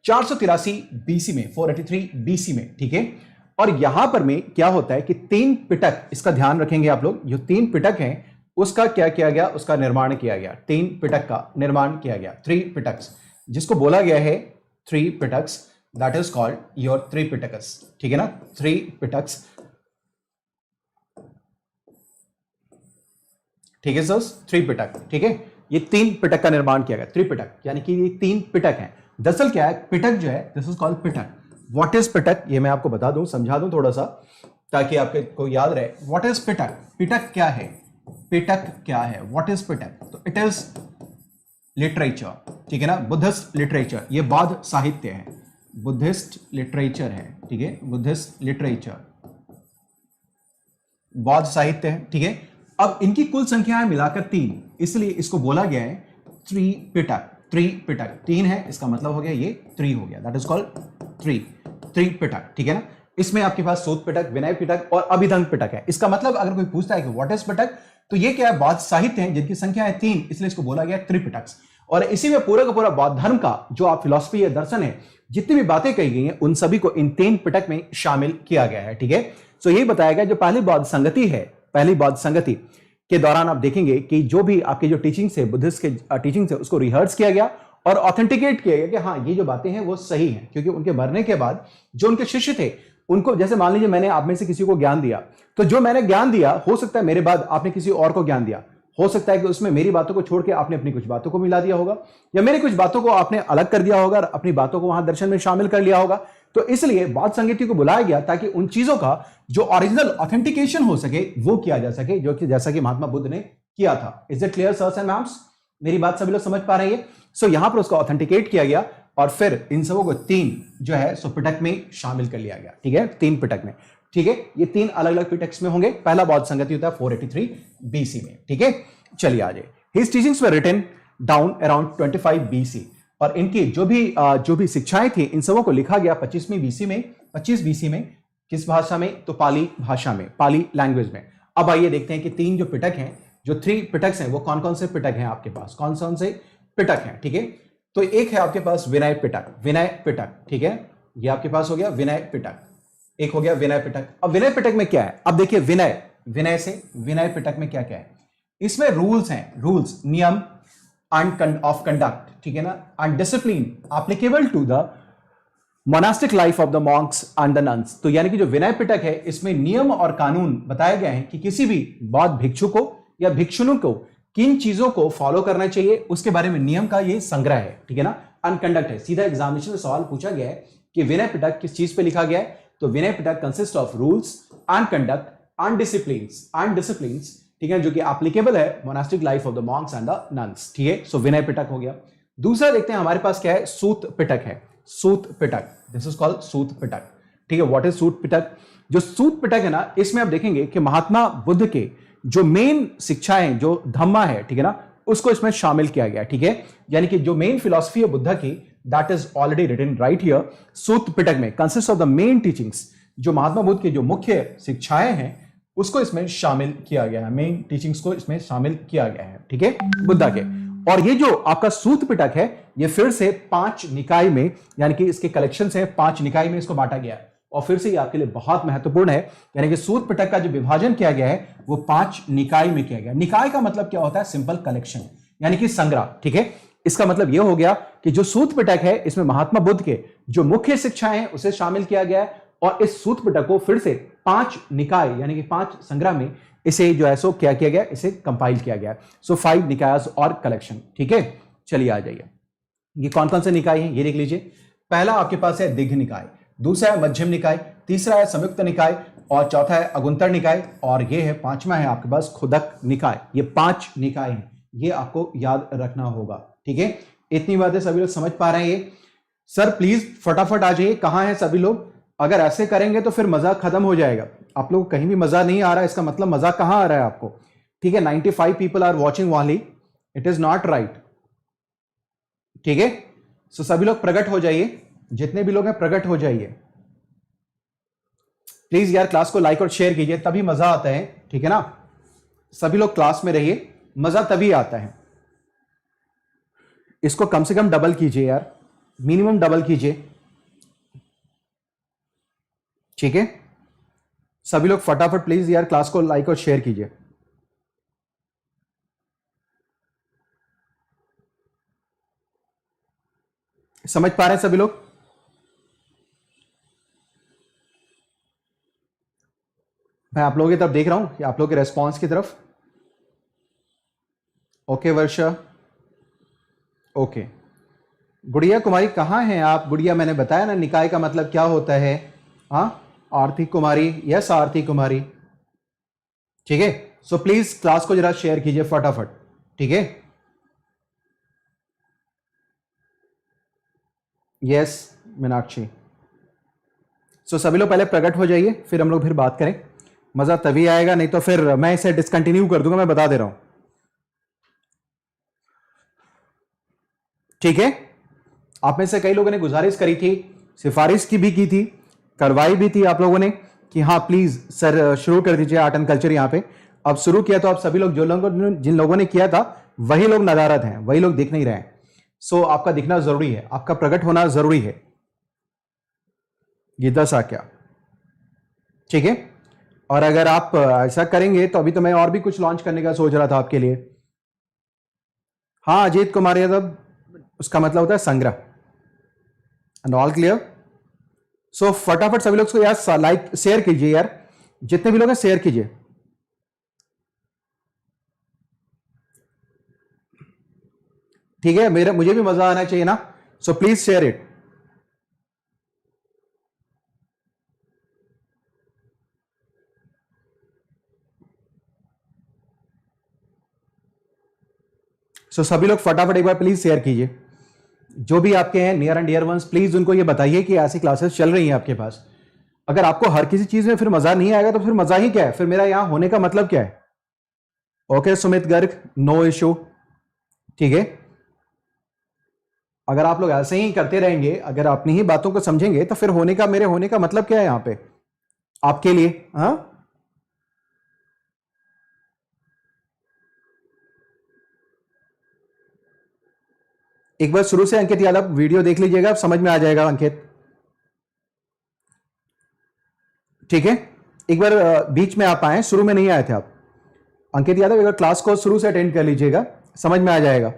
483 बीसी में, 483 बीसी में, ठीक है? और यहां पर में क्या होता है कि 3 पिटक, इसका ध्यान रखेंगे आप लोग, जो 3 पिटक हैं उसका क्या किया गया, उसका निर्माण किया गया, 3 पिटक का निर्माण किया गया, 3 पिटक्स, जिसको बोला गया है 3 पिटक्स, that is called your 3 Pitakas, ठीक है ना, 3 Pitaks, ठीक है सर, 3 पिटक, ठीक है? ये 3 पिटक का निर्माण किया गया, 3 पिटक, यानी कि ये 3 पिटक हैं। दरअसल क्या है, पिटक जो है, this is called Pitaka. What is Pitaka, ये मैं आपको बता दूं, समझा दूं थोड़ा सा, ताकि आपको याद रहे। व्हाट इज पिटक? पिटक क्या है? पिटक क्या है? व्हाट इज पिटक? तो इट इज लिटरेचर, ठीक है ना, बुद्धिस्ट लिटरेचर, ये बौद्ध साहित्य है, बुद्धिस्ट लिटरेचर है, ठीक है, बुद्धिस्ट लिटरेचर बौद्ध साहित्य है, ठीक है? अब इनकी कुल संख्या है मिलाकर 3, इसलिए इसको बोला गया है 3 पिटक। 3 पिटक, 3 है, इसका मतलब हो गया ये 3 हो गया, दैट इज कॉल्ड 3 पिटक, ठीक है ना? इसमें आपके पास सूत पिटक, विनय पिटक और अभिधंग पिटक है। इसका मतलब अगर कोई पूछता है कि व्हाट इज पिटक, तो ये क्या है, बौद्ध साहित्य है जिनकी संख्या है 3, इसलिए इसको बोला गया त्रिपिटक्स। और इसी में पूरा का पूरा बौद्ध धर्म का जो आप फिलॉसफी है, दर्शन है, जितनी भी बातें कही गई हैं उन सभी को इन 3 पिटक में शामिल किया गया है। ठीक है, सो यही बताया गया जो पहली बौद्ध संगति है, पहली बौद्ध संगति के दौरान आप देखेंगे कि जो भी आपके जो टीचिंग्स है, बुद्धिस्ट के टीचिंग्स है, उसको रिहर्स किया गया और ऑथेंटिकेट किया गया कि हाँ ये जो बातें हैं वो सही हैं, क्योंकि उनके मरने के बाद जो उनके शिष्य थे उनको, जैसे मान लीजिए मैंने आप में से किसी को ज्ञान दिया, तो जो मैंने ज्ञान दिया हो सकता है मेरे बाद आपने किसी और को ज्ञान दिया, हो सकता है कि उसमें मेरी बातों को छोड़ के आपने अपनी कुछ बातों को मिला दिया होगा, या मेरी कुछ बातों को आपने अलग कर दिया होगा और अपनी बातों को वहां दर्शन में शामिल कर लिया होगा। तो इसलिए बौद्ध संगति को बुलाया गया ताकि उन चीजों का जो ओरिजिनल ऑथेंटिकेशन हो सके वो किया जा सके, जो कि जैसा कि महात्मा बुद्ध ने किया था। Is it clear sirs and ma'ams? मेरी बात सभी लोग समझ पा रहे हैं? सो यहां पर उसको ऑथेंटिकेट किया गया और फिर इन सबों को 3 जो है सो पिटक में शामिल कर लिया गया। ठीक है, 3 पिटक में। ठीक है, ये 3 अलग अलग पिटक्स में होंगे। पहला बौद्ध संगति होता है 483 BC में। ठीक है, चलिए आ जाए। His teachings were written down around 25 BC, और इनकी जो भी शिक्षाएं थी इन सबों को लिखा गया 25 BC में। किस भाषा में? तो पाली भाषा में, पाली लैंग्वेज में। अब आइए देखते हैं कि 3 जो पिटक हैं, जो 3 पिटक्स हैं, वो कौन कौन से पिटक हैं आपके पास, कौन कौन से पिटक हैं। ठीक है, तो एक है आपके पास विनय पिटक। ठीक है, ये आपके पास हो गया विनय पिटक, एक हो गया विनय पिटक। अब विनय पिटक में क्या है? अब देखिए विनय से विनय पिटक में क्या क्या है? इसमें रूल्स हैं, रूल्स, नियम एंड ऑफ कंडक्ट। ठीक है ना, and discipline applicable to the monastic life of the monks and the nuns. तो यानी कि जो विनय पिटक है इसमें नियम और कानून बताए गए हैं कि किसी भी बौद्ध भिक्षु को या भिक्षुणु को किन चीजों को फॉलो करना चाहिए, उसके बारे में नियम का ये संग्रह है। ठीक है ना, अनकंडक्ट है। सीधा एग्जामिनेशन में सवाल पूछा गया है कि विनय पिटक किस चीज पे लिखा गया है, तो Vinaya Pitaka consist of rules and conduct and disciplines. ठीक है, जो कि एप्लीकेबल है monastic life of the monks and the nuns. ठीक है, सो विनय पिटक हो गया। दूसरा देखते हैं हमारे पास क्या है, सूत पिटक है। सूत पिटक, दिस इज कॉल्ड सूत पिटक। ठीक है, व्हाट इज सूत पिटक? जो सूत पिटक है ना, इसमें आप देखेंगे कि महात्मा बुद्ध के जो मेन शिक्षाएं, जो धम्मा है, ठीक है ना, उसको इसमें शामिल किया गया। ठीक है, यानी कि जो मेन फिलॉसफी है बुद्धा की, that is already written right here. Sutta Pitaka में consist of the main teachings, जो महात्मा बुद्ध की जो मुख्य शिक्षाएं हैं उसको इसमें शामिल किया गया है, मेन टीचिंग्स को इसमें शामिल किया गया है। ठीक है, बुद्धा के। और ये जो आपका सूत पिटक है ये फिर से 5 निकाय में, यानी कि इसके कलेक्शन है 5 निकाय में इसको बांटा गया है। और फिर से ये आपके लिए बहुत महत्वपूर्ण है, यानी कि सूत पिटक का जो विभाजन किया गया है वो 5 निकाय में किया गया। निकाय का मतलब क्या होता है? सिंपल कलेक्शन, यानी कि संग्रह। ठीक है, इसका मतलब यह हो गया कि जो सूत पिटक है इसमें महात्मा बुद्ध के जो मुख्य शिक्षाएं हैं उसे शामिल किया गया है, और इस सूत पिटक को फिर से 5 निकाय यानी कि 5 संग्रह में इसे जो है सो क्या किया गया, इसे कंपाइल किया गया। सो 5 निकायस और कलेक्शन। ठीक है, चलिए आ जाइए। ये कौन कौन से निकाय हैं ये देख लीजिए। पहला आपके पास है दिग्घ निकाय, दूसरा है मध्यम निकाय, तीसरा है संयुक्त निकाय, और चौथा है अगुंतर निकाय, और ये है 5वां है आपके पास खुदक निकाय। ये 5 निकाय हैं, ये आपको याद रखना होगा। ठीक है, इतनी बातें सभी लोग समझ पा रहे हैं? सर प्लीज फटाफट आ जाइए, कहां हैं सभी लोग? अगर ऐसे करेंगे तो फिर मजा खत्म हो जाएगा। आप लोग कहीं भी मजा नहीं आ रहा है, इसका मतलब मजा कहां आ रहा है आपको? ठीक है, 95 people are watching only, it is not right. ठीक है, सो सभी लोग प्रकट हो जाइए, जितने भी लोग हैं प्रकट हो जाइए प्लीज। यार क्लास को लाइक और शेयर कीजिए, तभी मजा आता है। ठीक है ना, सभी लोग क्लास में रहिए, मजा तभी आता है। इसको कम से कम डबल कीजिए यार, मिनिमम डबल कीजिए। ठीक है, सभी लोग फटाफट प्लीज यार क्लास को लाइक और शेयर कीजिए। समझ पा रहे हैं सभी लोग? मैं आप लोगों की तरफ देख रहा हूं कि आप लोगों के रेस्पॉन्स की तरफ। ओके वर्षा, ओके। गुड़िया कुमारी कहां हैं आप? गुड़िया, मैंने बताया ना निकाय का मतलब क्या होता है। हाँ, आरती कुमारी, यस आरती कुमारी। ठीक है, सो प्लीज क्लास को जरा शेयर कीजिए फटाफट। ठीक है, यस मीनाक्षी। सो सभी लोग पहले प्रकट हो जाइए, फिर हम लोग फिर बात करें। मजा तभी आएगा, नहीं तो फिर मैं इसे डिसकंटिन्यू कर दूंगा, मैं बता दे रहा हूं। ठीक है, आप में से कई लोगों ने गुजारिश करी थी, सिफारिश की भी की थी, करवाई भी थी आप लोगों ने कि हाँ प्लीज सर शुरू कर दीजिए आर्ट एंड कल्चर यहां पे। अब शुरू किया तो आप सभी लोग, जिन लोगों ने किया था वही लोग नदारत हैं, वही लोग दिख नहीं रहे हैं। सो आपका दिखना जरूरी है, आपका प्रकट होना जरूरी है। गीता साक्या, ठीक है। और अगर आप ऐसा करेंगे तो अभी तो मैं और भी कुछ लॉन्च करने का सोच रहा था आपके लिए। हाँ, अजीत कुमार यादव, उसका मतलब होता है संग्रह। And all clear. सो फटाफट सभी लोग को यार लाइक शेयर कीजिए यार, जितने भी लोग हैं शेयर कीजिए। ठीक है, मुझे भी मजा आना चाहिए ना, सो प्लीज शेयर इट। सो सभी लोग फटाफट एक बार प्लीज शेयर कीजिए। जो भी आपके हैं near and dear ones, please उनको ये बताइए कि ऐसी क्लासेस चल रही हैं आपके पास। अगर आपको हर किसी चीज में फिर मजा नहीं आएगा तो फिर मजा ही क्या है, फिर मेरा यहां होने का मतलब क्या है। Okay Sumit Garg, no issue, ठीक है। अगर आप लोग ऐसे ही करते रहेंगे, अगर अपनी ही बातों को समझेंगे तो फिर मेरे होने का मतलब क्या है यहां पे आपके लिए। हाँ, एक बार शुरू से अंकित यादव वीडियो देख लीजिएगा, समझ में आ जाएगा अंकित, ठीक है। एक बार बीच में आप आए, शुरू में नहीं आए थे आप। अंकित यादव एक बार क्लास को शुरू से अटेंड कर लीजिएगा, समझ में आ जाएगा।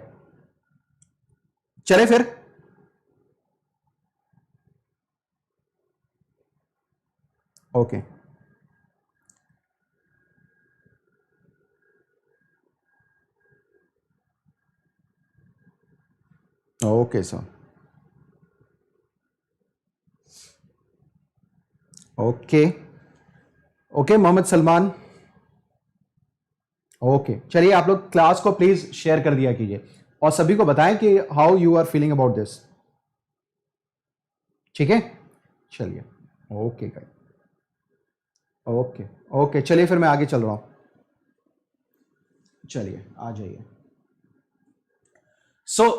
चले फिर। Okay, okay sir, okay okay Mohammad Salman, okay. चलिए आप लोग क्लास को प्लीज शेयर कर दिया कीजिए और सभी को बताएं कि how you are feeling about this, ठीक है। चलिए, ओके ओके ओके, चलिए फिर मैं आगे चल रहा हूं। चलिए आ जाइए।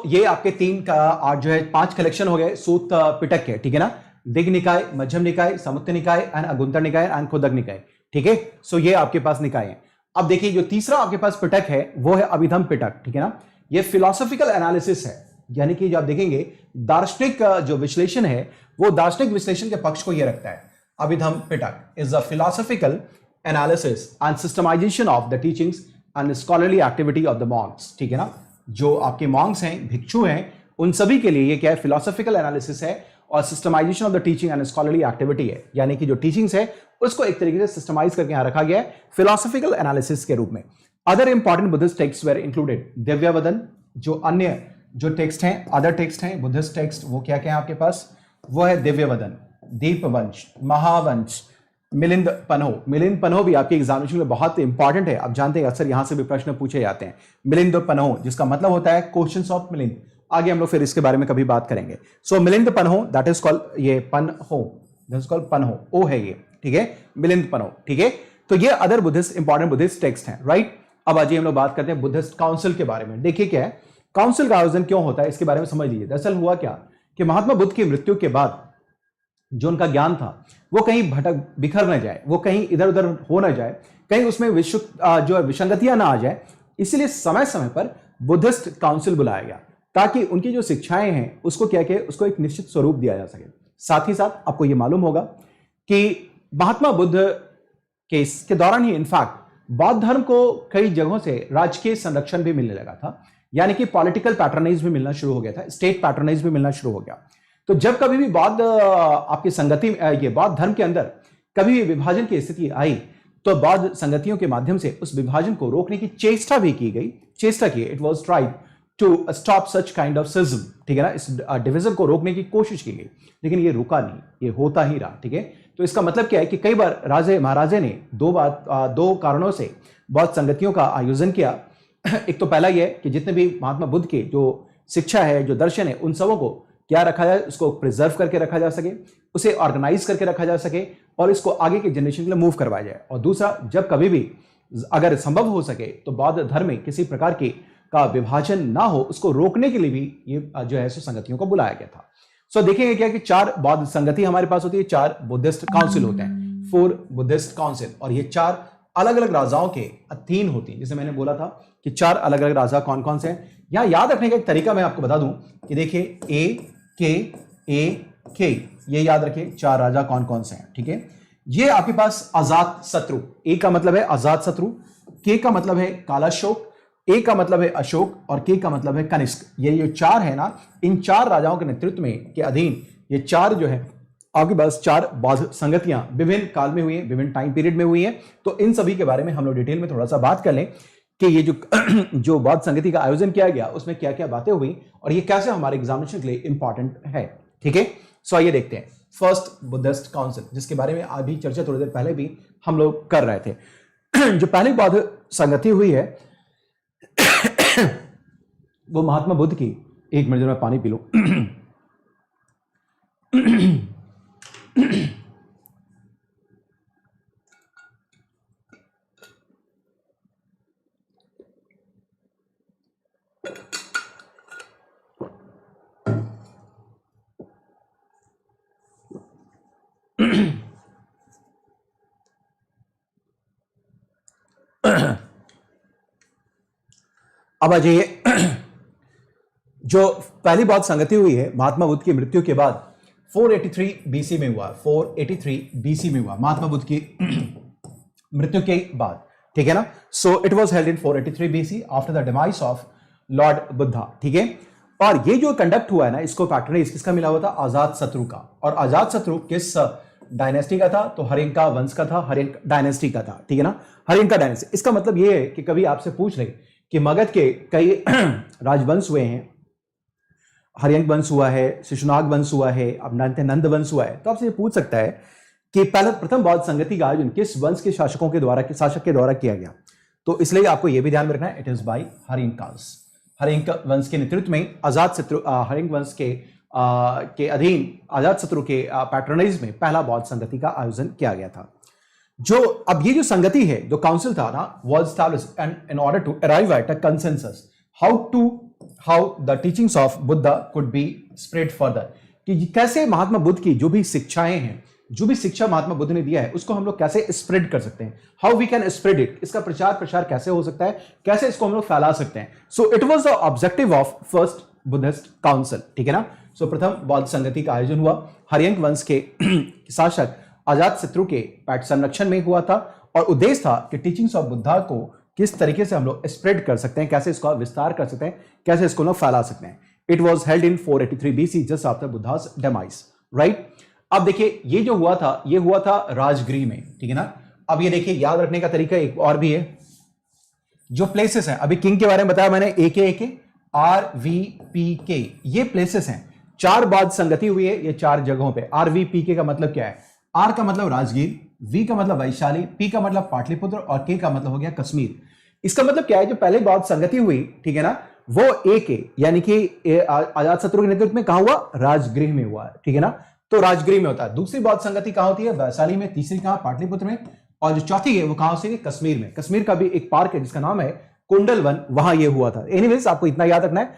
ये आपके तीन का आज जो है 5 कलेक्शन हो गए सूत पिटक के, ठीक है ना। दिग् निकाय, मध्यम निकाय, समुत्त निकाय एंड अगुंतर निकाय एंड खुदक निकाय, ठीक है। ये आपके पास निकाय है। अब देखिए जो तीसरा आपके पास पिटक है वो है अभिधम पिटक, ठीक है ना। ये फिलोसॉफिकल एनालिसिस है, यानी कि जो आप देखेंगे दार्शनिक जो विश्लेषण है वो दार्शनिक विश्लेषण के पक्ष को ये रखता है। Abhidhamma Pitaka is a philosophical analysis and systematisation of the teachings and scholarly activity of the monks, ठीक है ना। जो आपके मॉन्क्स हैं, भिक्षु हैं, उन सभी के लिए ये क्या है, फिलोसॉफिकल एनालिसिस है और systematisation of the teaching and scholarly activity है, यानी कि जो टीचिंग्स है उसको एक तरीके से सिस्टमाइज करके यहां रखा गया है फिलोसॉफिकल एनालिसिस के रूप में। Other important Buddhist text were included Divyavadana, जो अन्य जो टेक्स्ट हैं, अदर टेक्स्ट हैं बुद्धिस्ट टेक्स्ट, वो क्या क्या है आपके पास, वो है दिव्यवदन, दीपवंश, महावंश, मिलिंद पन्हो। मिलिंद पन्हो भी आपके एग्जामिनेशन में बहुत इंपॉर्टेंट है, आप जानते हैं अक्सर यहां से भी प्रश्न पूछे जाते हैं। मिलिंद पन्हो जिसका मतलब होता है क्वेश्चंस ऑफ मिलिंद, आगे हम लोग फिर इसके बारे में कभी बात करेंगे। मिलिंद पन्हो दैट इज कॉल्ड, ये पन्हो दैट इज कॉल्ड पन्हो, ओ है ये, ठीक है, मिलिंद पन्हो, ठीक है। तो ये other Buddhist important Buddhist text हैं, राइट। अब आज हम लोग बात करते हैं बुद्धिस्ट काउंसिल के बारे में। देखिए क्या है काउंसिल का आयोजन क्यों होता है इसके बारे में समझ लीजिए। दरअसल हुआ क्या कि महात्मा बुद्ध की मृत्यु के बाद जो उनका ज्ञान था वो कहीं भटक बिखर न जाए, वो कहीं इधर उधर हो ना जाए, कहीं उसमें जो विसंगतियां ना आ जाए, इसलिए समय समय पर बुद्धिस्ट काउंसिल बुलाया गया ताकि उनकी जो शिक्षाएं हैं उसको क्या कहे, उसको एक निश्चित स्वरूप दिया जा सके। साथ ही साथ आपको यह मालूम होगा कि महात्मा बुद्ध के दौरान ही इनफैक्ट बौद्ध धर्म को कई जगहों से राजकीय संरक्षण भी मिलने लगा था, यानी कि पॉलिटिकल पैटर्नेज भी मिलना शुरू हो गया था, स्टेट पैटर्नेज भी मिलना शुरू हो गया। तो जब कभी भी बौद्ध आपकी संगति ये बौद्ध धर्म के अंदर कभी भी विभाजन की स्थिति आई तो बौद्ध संगतियों के माध्यम से उस विभाजन को रोकने की चेष्टा भी की गई, चेष्टा की, it was tried to stop such kind of schism, ठीक है ना। इस डिवीजन को रोकने की कोशिश की गई लेकिन ये रुका नहीं, ये होता ही रहा, ठीक है। तो इसका मतलब क्या है कि कई बार राजे महाराजे ने दो कारणों से बौद्ध संगतियों का आयोजन किया। एक तो पहला यह कि जितने भी महात्मा बुद्ध के जो शिक्षा है, जो दर्शन है, उन सबों को क्या रखा जाए, उसको प्रिजर्व करके रखा जा सके, उसे ऑर्गेनाइज करके रखा जा सके और इसको आगे के जनरेशन के लिए मूव करवाया जाए। और दूसरा, जब कभी भी अगर संभव हो सके तो बौद्ध धर्म में किसी प्रकार की का विभाजन ना हो, उसको रोकने के लिए भी ये जो है संगतियों को बुलाया गया था। देखेंगे क्या कि 4 बौद्ध संगति हमारे पास होती है, 4 बुद्धिस्ट काउंसिल होते हैं, 4 बुद्धिस्ट काउंसिल, और ये 4 अलग अलग राजाओं के 3 होती हैं। जैसे मैंने बोला था कि 4 अलग अलग राजा कौन कौन से हैं। यहां याद रखने का एक तरीका मैं आपको बता दूं कि देखिए ए के ये याद रखिए 4 राजा कौन कौन से हैं, ठीक है। ये आपके पास अजात शत्रु, ए का मतलब है अजात शत्रु, के का मतलब है कालाशोक, ए का मतलब है अशोक और के का मतलब है कनिष्क। ये जो 4 है ना, इन 4 राजाओं के नेतृत्व में के अधीन ये 4 जो है आपके पास 4 बौद्ध संगतियां विभिन्न काल में हुई हैं, विभिन्न टाइम पीरियड में हुई हैं। तो इन सभी के बारे में हम लोग डिटेल में थोड़ा सा बात कर लें कि ये जो बौद्ध संगति का आयोजन किया गया उसमें क्या क्या बातें हुई और ये कैसे हमारे एग्जामिनेशन के लिए इंपॉर्टेंट है, ठीक है। सो आइए देखते हैं फर्स्ट बुद्धिस्ट काउंसिल, जिसके बारे में अभी चर्चा थोड़ी देर पहले भी हम लोग कर रहे थे। जो पहली बौद्ध संगति हुई है वो महात्मा बुद्ध की, एक मिनट में पानी पी लो। अब आ जाइए, जो पहली बौद्ध संगति हुई है महात्मा बुद्ध की मृत्यु के बाद 483 बीसी में हुआ, 483 बीसी में हुआ महात्मा बुद्ध की मृत्यु के बाद, ठीक है ना। So it was held in 483 BC after the demise of Lord Buddha, ठीक है। और ये जो कंडक्ट हुआ है ना, इसको पैट्रोनाइज किसका मिला हुआ था, अजात शत्रु का। और अजात शत्रु किस डायनेस्टी का था, तो हर्यंका वंश का था, हर्यंक डायनेस्टी का था, ठीक है ना, हर्यंका डायनेस्टी। इसका मतलब ये है कि कभी आपसे पूछ रहे कि मगध के कई राजवंश हुए हैं, हर्यंक वंश हुआ है, शिशुनाग वंश हुआ है, अब नंद वंश हुआ है, तो आपसे ये पूछ सकता है कि पहले प्रथम बौद्ध संगति का आयोजन किस वंश के शासकों के द्वारा, शासक के द्वारा किया गया। तो इसलिए आपको यह भी ध्यान में रखना है, इट इज बाय हर्यंकास। हर्यंक वंश के नेतृत्व में अजात शत्रु, हर्यंक वंश के अधीन अजात शत्रु के पैट्रोनाइज में पहला बौद्ध संगति का आयोजन किया गया था। जो अब ये जो संगति है, जो काउंसिल था ना, was established and in order to arrive at a consensus how the teachings of Buddha could be spread further, कि कैसे महात्मा बुद्ध की जो भी शिक्षाएं हैं, जो भी शिक्षा महात्मा बुद्ध ने दिया है, उसको हम लोग कैसे स्प्रेड कर सकते हैं, how we can spread it, इसका प्रचार प्रसार कैसे हो सकता है, कैसे इसको हम लोग फैला सकते हैं। So it was the objective of first Buddhist council, ठीक है ना। सो प्रथम बौद्ध संगति का आयोजन हुआ, हर्यंक वंश के शासक अजात शत्रु के संरक्षण में हुआ था, और उद्देश्य था कि टीचिंग्स ऑफ बुद्धा को किस तरीके से हम लोग स्प्रेड कर सकते हैं, कैसे इसका विस्तार कर सकते हैं, कैसे इसको लोग फैला सकते हैं। It was held in 483 BC just after Buddha's demise, right. अब देखिए ये जो हुआ था, ये हुआ था राजगृह में, ठीक है ना। अब ये देखिए याद रखने का तरीका एक और भी है, जो प्लेसेस हैं, अभी किंग के बारे में बताया मैंने, AK RVPK, ये प्लेसेस हैं। 4 बौद्ध संगति हुई है ये 4 जगहों पे। RVPK का मतलब क्या है, R का मतलब राजगीर, V का मतलब वैशाली, P का मतलब पाटलिपुत्र और K का मतलब हो गया कश्मीर। इसका मतलब क्या है, जो पहले बौद्ध संगति हुई, ठीक है ना, वो AK यानी कि अजात शत्रु के नेतृत्व में कहां हुआ, राजगृह में हुआ, ठीक है ना। तो राजगृह में होता है। दूसरी बौद्ध संगति कहां होती है, वैशाली में, तीसरी कहां, पाटलिपुत्र में, और जो चौथी है वो कहां होती है, कश्मीर में। कश्मीर का भी एक पार्क है जिसका नाम है कुंडलवन, वहां ये हुआ था। एनीवेज आपको इतना याद रखना है,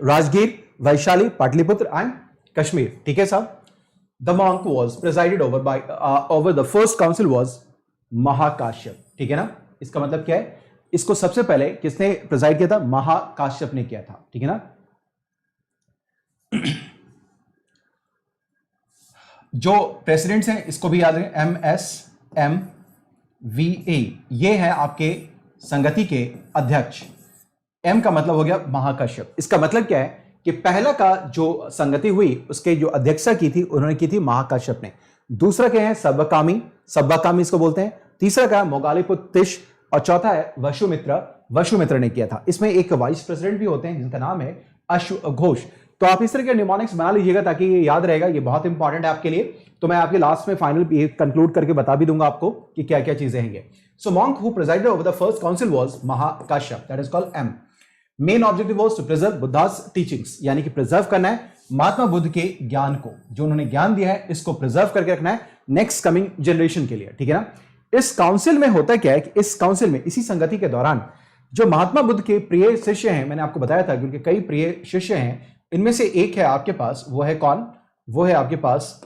राजगीर, वैशाली, पाटलिपुत्र एंड कश्मीर, ठीक है साहब। The monk was presided over the first council was Mahakashyap, ठीक है ना। इसका मतलब क्या है, इसको सबसे पहले किसने प्रेसाइड किया था, महाकाश्यप ने किया था, ठीक है ना। जो प्रेसिडेंट्स हैं इसको भी याद रखें, MSMVA, ये है आपके संगति के अध्यक्ष। M का मतलब हो गया महाकाश्यप। इसका मतलब क्या है कि पहला का जो संगति हुई उसके जो अध्यक्षता की थी उन्होंने की थी महाकाश्यप ने। दूसरा क्या है, सब्बाकामी इसको बोलते हैं। तीसरा क्या है, मोगालीपुत्र तिश, और चौथा है वशुमित्र ने किया था। इसमें एक वाइस प्रेसिडेंट भी होते हैं जिनका नाम है अश्वघोष। तो आप इस तरह के निमोनिक्स बना लीजिएगा ताकि ये याद रहेगा, ये बहुत इंपॉर्टेंट है आपके लिए। तो मैं आपके लास्ट में फाइनल कंक्लूड करके बता भी दूंगा आपको कि क्या क्या चीजें हैं ये। So monk who presided over the first council was Mahakashyapa, that is called M। Main objective was to preserve Buddha's teachings, यानी कि प्रिजर्व करना है महात्मा बुद्ध के ज्ञान को, जो उन्होंने ज्ञान दिया है इसको प्रिजर्व करके रखना है नेक्स्ट कमिंग जनरेशन के लिए, ठीक है ना। इस काउंसिल में होता क्या है कि इस काउंसिल में, इसी संगति के दौरान, जो महात्मा बुद्ध के प्रिय शिष्य हैं, मैंने आपको बताया था कि उनके कई प्रिय शिष्य हैं, इनमें से एक है आपके पास, वो है कौन, वो है आपके पास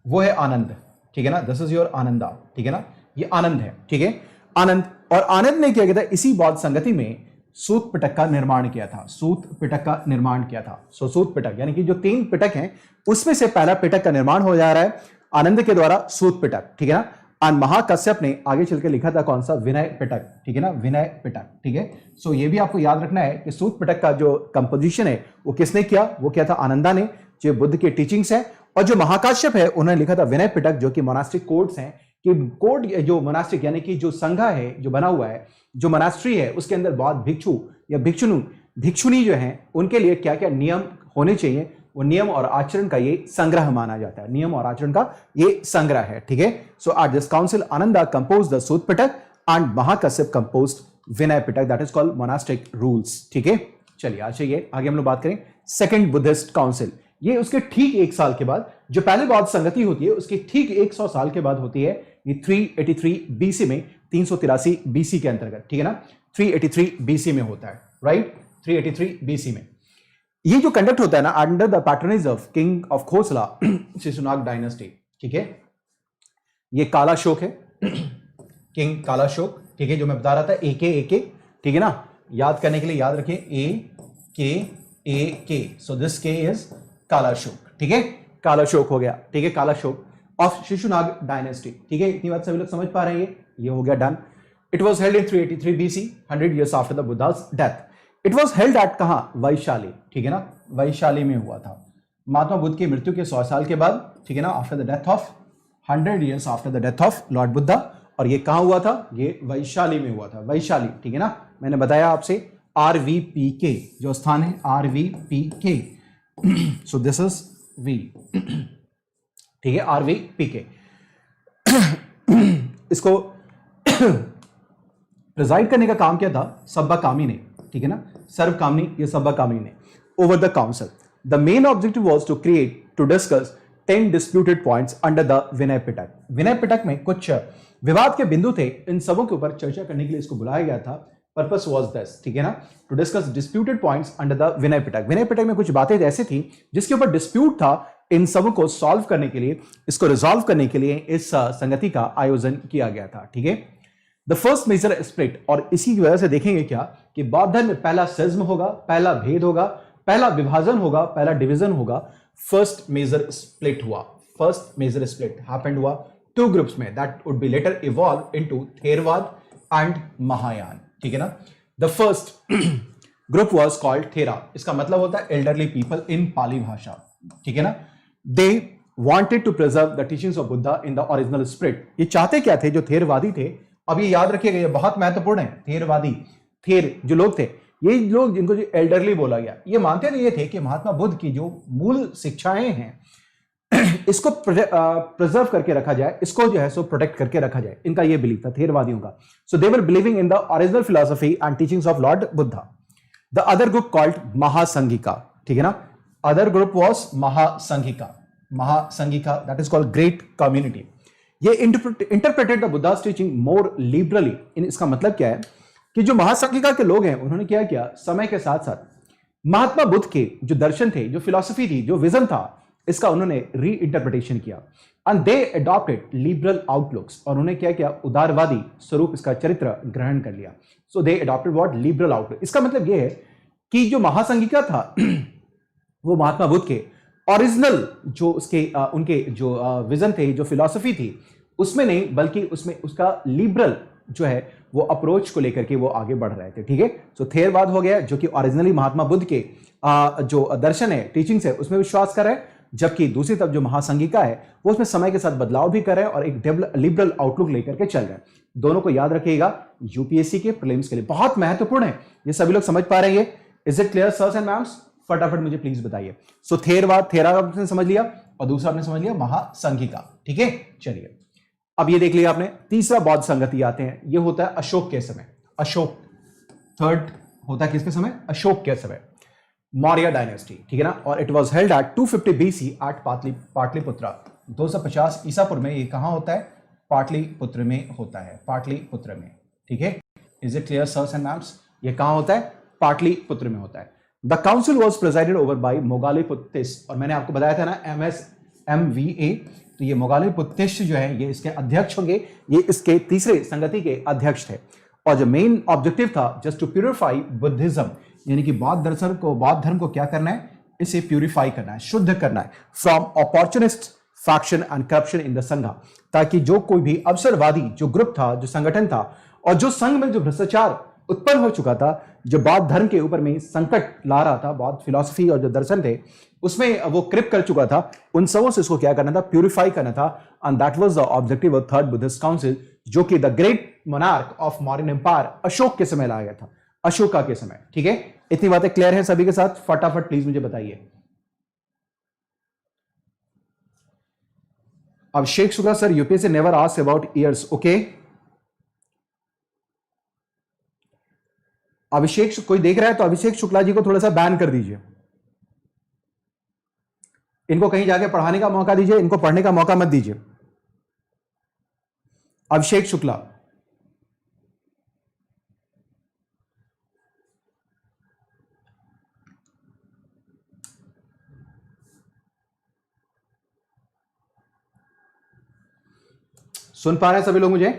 वो है आनंद, ठीक है ना, दिस इज योर आनंदा, ठीक है ना, ये आनंद है, ठीक है, आनंद। और आनंद ने क्या किया था, इसी बौद्ध संगति में सूत पिटक का निर्माण किया था, सूत पिटक का निर्माण किया था। सो सूत पिटक यानी कि जो 3 पिटक हैं उसमें से पहला पिटक का निर्माण हो जा रहा है आनंद के द्वारा, सूत पिटक, ठीक है ना। और महाकश्यप ने आगे चल के लिखा था कौन सा, विनय पिटक, ठीक है ना, विनय पिटक, ठीक है। सो ये भी आपको याद रखना है कि सूत पिटक का जो कंपोजिशन है वो किसने किया, वो क्या था, आनंदा ने, जो बुद्ध के टीचिंग्स है। और जो महाकाश्यप है उन्होंने लिखा था विनय पिटक, जो कि मोनास्टिक कोड्स हैं, कि कोड जो मोनास्टिक यानी कि जो संघा है जो बना हुआ है, जो मोनास्ट्री है उसके अंदर बौद्ध भिक्षु या भिक्षुनी जो है उनके लिए क्या क्या नियम होने चाहिए, वो नियम और आचरण का ये संग्रह माना जाता है, नियम और आचरण का ये संग्रह है, ठीक है। So at this council Ananda compose the Sutta Pitaka and Mahakashyapa composed Vinaya Pitaka, that is called monastic rules, ठीक है। चलिए आगे हम लोग बात करें सेकंड बुद्धिस्ट काउंसिल। ये उसके ठीक 1 साल के बाद, जो पहले बौद्ध संगति होती है उसके ठीक 100 साल के बाद होती है, ये 383 बीसी में, 383 बीसी के अंतर्गत, ठीक है ना, 383 बीसी में होता है, राइट, 383 बीसी में। ये जो कंडक्ट होता है ना under the patronage of king of Kosala Shishunaga dynasty, ठीक है। ये काला शोक है, किंग काला शोक, ठीक है, जो मैं बता रहा था एके, ठीक है ना, याद करने के लिए याद रखें ए के, सो दिस के इज काला शोक, ठीक है, काला शोक हो गया, ठीक है, काला शोक ऑफ शिशुनाग डायनेस्टी, ठीक है। इतनी बात सभी लोग समझ पा रहे हैं, ये हो गया done. It was held in 383 BC, 100 years after the Buddha's death. It was held at कहां, वैशाली, ठीक है ना, वैशाली में हुआ था महात्मा बुद्ध की मृत्यु के 100 साल के बाद, ठीक है ना, after the death of 100 years after the death of Lord Buddha. और ये कहां हुआ था, ये वैशाली में हुआ था, वैशाली, ठीक है ना। मैंने बताया आपसे RVPK जो स्थान है, RVPK, so this is V, ठीक है, RVPK। इसको प्रिजाइड करने का काम क्या था, सब्बा कामी ने, ठीक है ना, सर्वकामनी या सब्बा कामी ने, over the council. The main objective was to discuss 10 disputed points under the Vinaya Pitaka. Vinaya Pitaka में कुछ विवाद के बिंदु थे, इन सबों के ऊपर चर्चा करने के लिए इसको बुलाया गया था। पर्पस वाज दिस, ठीक है ना, to discuss disputed points under the Vinaya Pitaka. Vinaya Pitaka में कुछ बातें ऐसी थी जिसके ऊपर डिस्प्यूट था, इन सबों को सॉल्व करने के लिए, इसको रिजॉल्व करने के लिए इस संगति का आयोजन किया गया था, ठीक है। द फर्स्ट मेजर स्प्लिट, और इसी की वजह से देखेंगे क्या कि बौद्ध धर्म में पहला सिज्म होगा, पहला भेद होगा, पहला विभाजन होगा, पहला डिवीजन होगा। फर्स्ट मेजर स्प्लिट हुआ, फर्स्ट मेजर स्प्लिट हैपेंड हुआ 2 ग्रुप्स में, that would be later evolve into Theravada and Mahayana, ठीक है ना। The first group was called Thera, इसका मतलब होता है एल्डरली पीपल इन पाली भाषा, ठीक है ना। They wanted to preserve the teachings of Buddha in the original spirit. ये चाहते क्या थे, जो थेरवादी थे, अब ये याद रखिएगा, ये बहुत महत्वपूर्ण है, थेरवादी, थेर जो लोग थे, ये लोग जिनको जो एल्डरली बोला गया, ये मानते नहीं थे कि महात्मा बुद्ध की जो मूल शिक्षाएं हैं इसको प्रिजर्व करके रखा जाए, इसको जो है सो प्रोटेक्ट करके रखा जाए, इनका ये बिलीफ था थेरवादियों का। So they were believing in the original philosophy and teachings of Lord Buddha. The other group called Mahasanghika, ठीक है ना, other group was Mahasanghika, Mahasanghika, that is called great community. ये interpreted the Buddha's teaching more liberally. इसका मतलब क्या है कि जो महासंघिका के लोग हैं उन्होंने क्या किया, समय के साथ साथ महात्मा बुद्ध के जो दर्शन थे, जो फिलॉसफी थी, जो विजन था, इसका उन्होंने री इंटरप्रिटेशन किया and they adopted liberal outlooks, और उन्होंने क्या किया, उदारवादी स्वरूप इसका चरित्र ग्रहण कर लिया। सो दे अडॉप्टेड व्हाट, लिबरल आउटलुक। इसका मतलब यह है कि जो महासंघिका था वो महात्मा बुद्ध के ओरिजिनल जो उसके उनके जो विजन थे, जो फिलॉसफी थी, उसमें नहीं, बल्कि उसमें उसका लिबरल जो है वो अप्रोच को लेकर के वो आगे बढ़ रहे थे, ठीक है। सो थेरवाद हो गया, जो कि ओरिजिनली महात्मा बुद्ध के जो दर्शन है, टीचिंग्स है, उसमें विश्वास कर रहे हैं, जबकि दूसरी तरफ जो महासंघिका है वो उसमें समय के साथ बदलाव भी कर रहे हैं और एक लिबरल आउटलुक लेकर के चल रहे हैं। दोनों को याद रखिएगा, यूपीएससी के प्रीलिम्स के लिए बहुत महत्वपूर्ण है, ये सभी लोग समझ पा रहे हैं। Is it clear sirs and ma'ams? फटाफट मुझे प्लीज बताइए। सो थेरवाद, थेरा आपने समझ लिया, और दूसरा आपने समझ लिया महासंघिका, ठीक है। चलिए अब ये देख लिया आपने। तीसरा बौद्ध संगति आते हैं, ये होता है अशोक के समय। अशोक थर्ड होता है किसके समय, अशोक के समय, मौर्य डायनेस्टी, ठीक है ना। और it was held at 250 BC at Pataliputra, 250 ईसापुर में। ये कहां होता है, पाटलिपुत्र में होता है, पाटलिपुत्र में, ठीक है। Is it clear sirs and ma'ams? ये कहां होता है, पाटलिपुत्र में होता है। The council was presided over by Moggaliputta Tissa, और मैंने आपको बताया था ना MSMVA, तो ये मोगालिपुत्तिश जो है ये इसके अध्यक्ष होंगे, ये इसके तीसरे संगति के अध्यक्ष थे। और जो मेन ऑब्जेक्टिव था जस्ट टू प्यूरिफाई बुद्धिज्म, यानी कि बौद्ध धर्म को क्या करना है, इसे प्यूरिफाई करना है, शुद्ध करना है from opportunist faction and corruption in the sangha, ताकि जो कोई भी अवसरवादी जो ग्रुप था, जो संगठन था, और जो संघ में जो भ्रष्टाचार उत्पन्न हो चुका था, जो बौद्ध धर्म के ऊपर में संकट ला रहा था, बौद्ध फिलॉसफी और जो दर्शन थे उसमें वो क्रिप कर चुका था, उन सबों से इसको क्या करना था, प्यूरिफाई करना था। And that was the objective of third Buddhist council, जो कि the great monarch of modern empire Ashoka के समय लाया गया था, अशोका के समय। ठीक है, इतनी बातें क्लियर है सभी के साथ? फटाफट प्लीज मुझे बताइए। Abhishek Shukla sir, UPSC never asked about years. Okay, Abhishek कोई देख रहा है तो अभिषेक शुक्ला जी को थोड़ा सा बैन कर दीजिए, इनको कहीं जाके पढ़ाने का मौका दीजिए, इनको पढ़ने का मौका मत दीजिए। अभिषेक शुक्ला, सुन पा रहे हैं सभी लोग मुझे?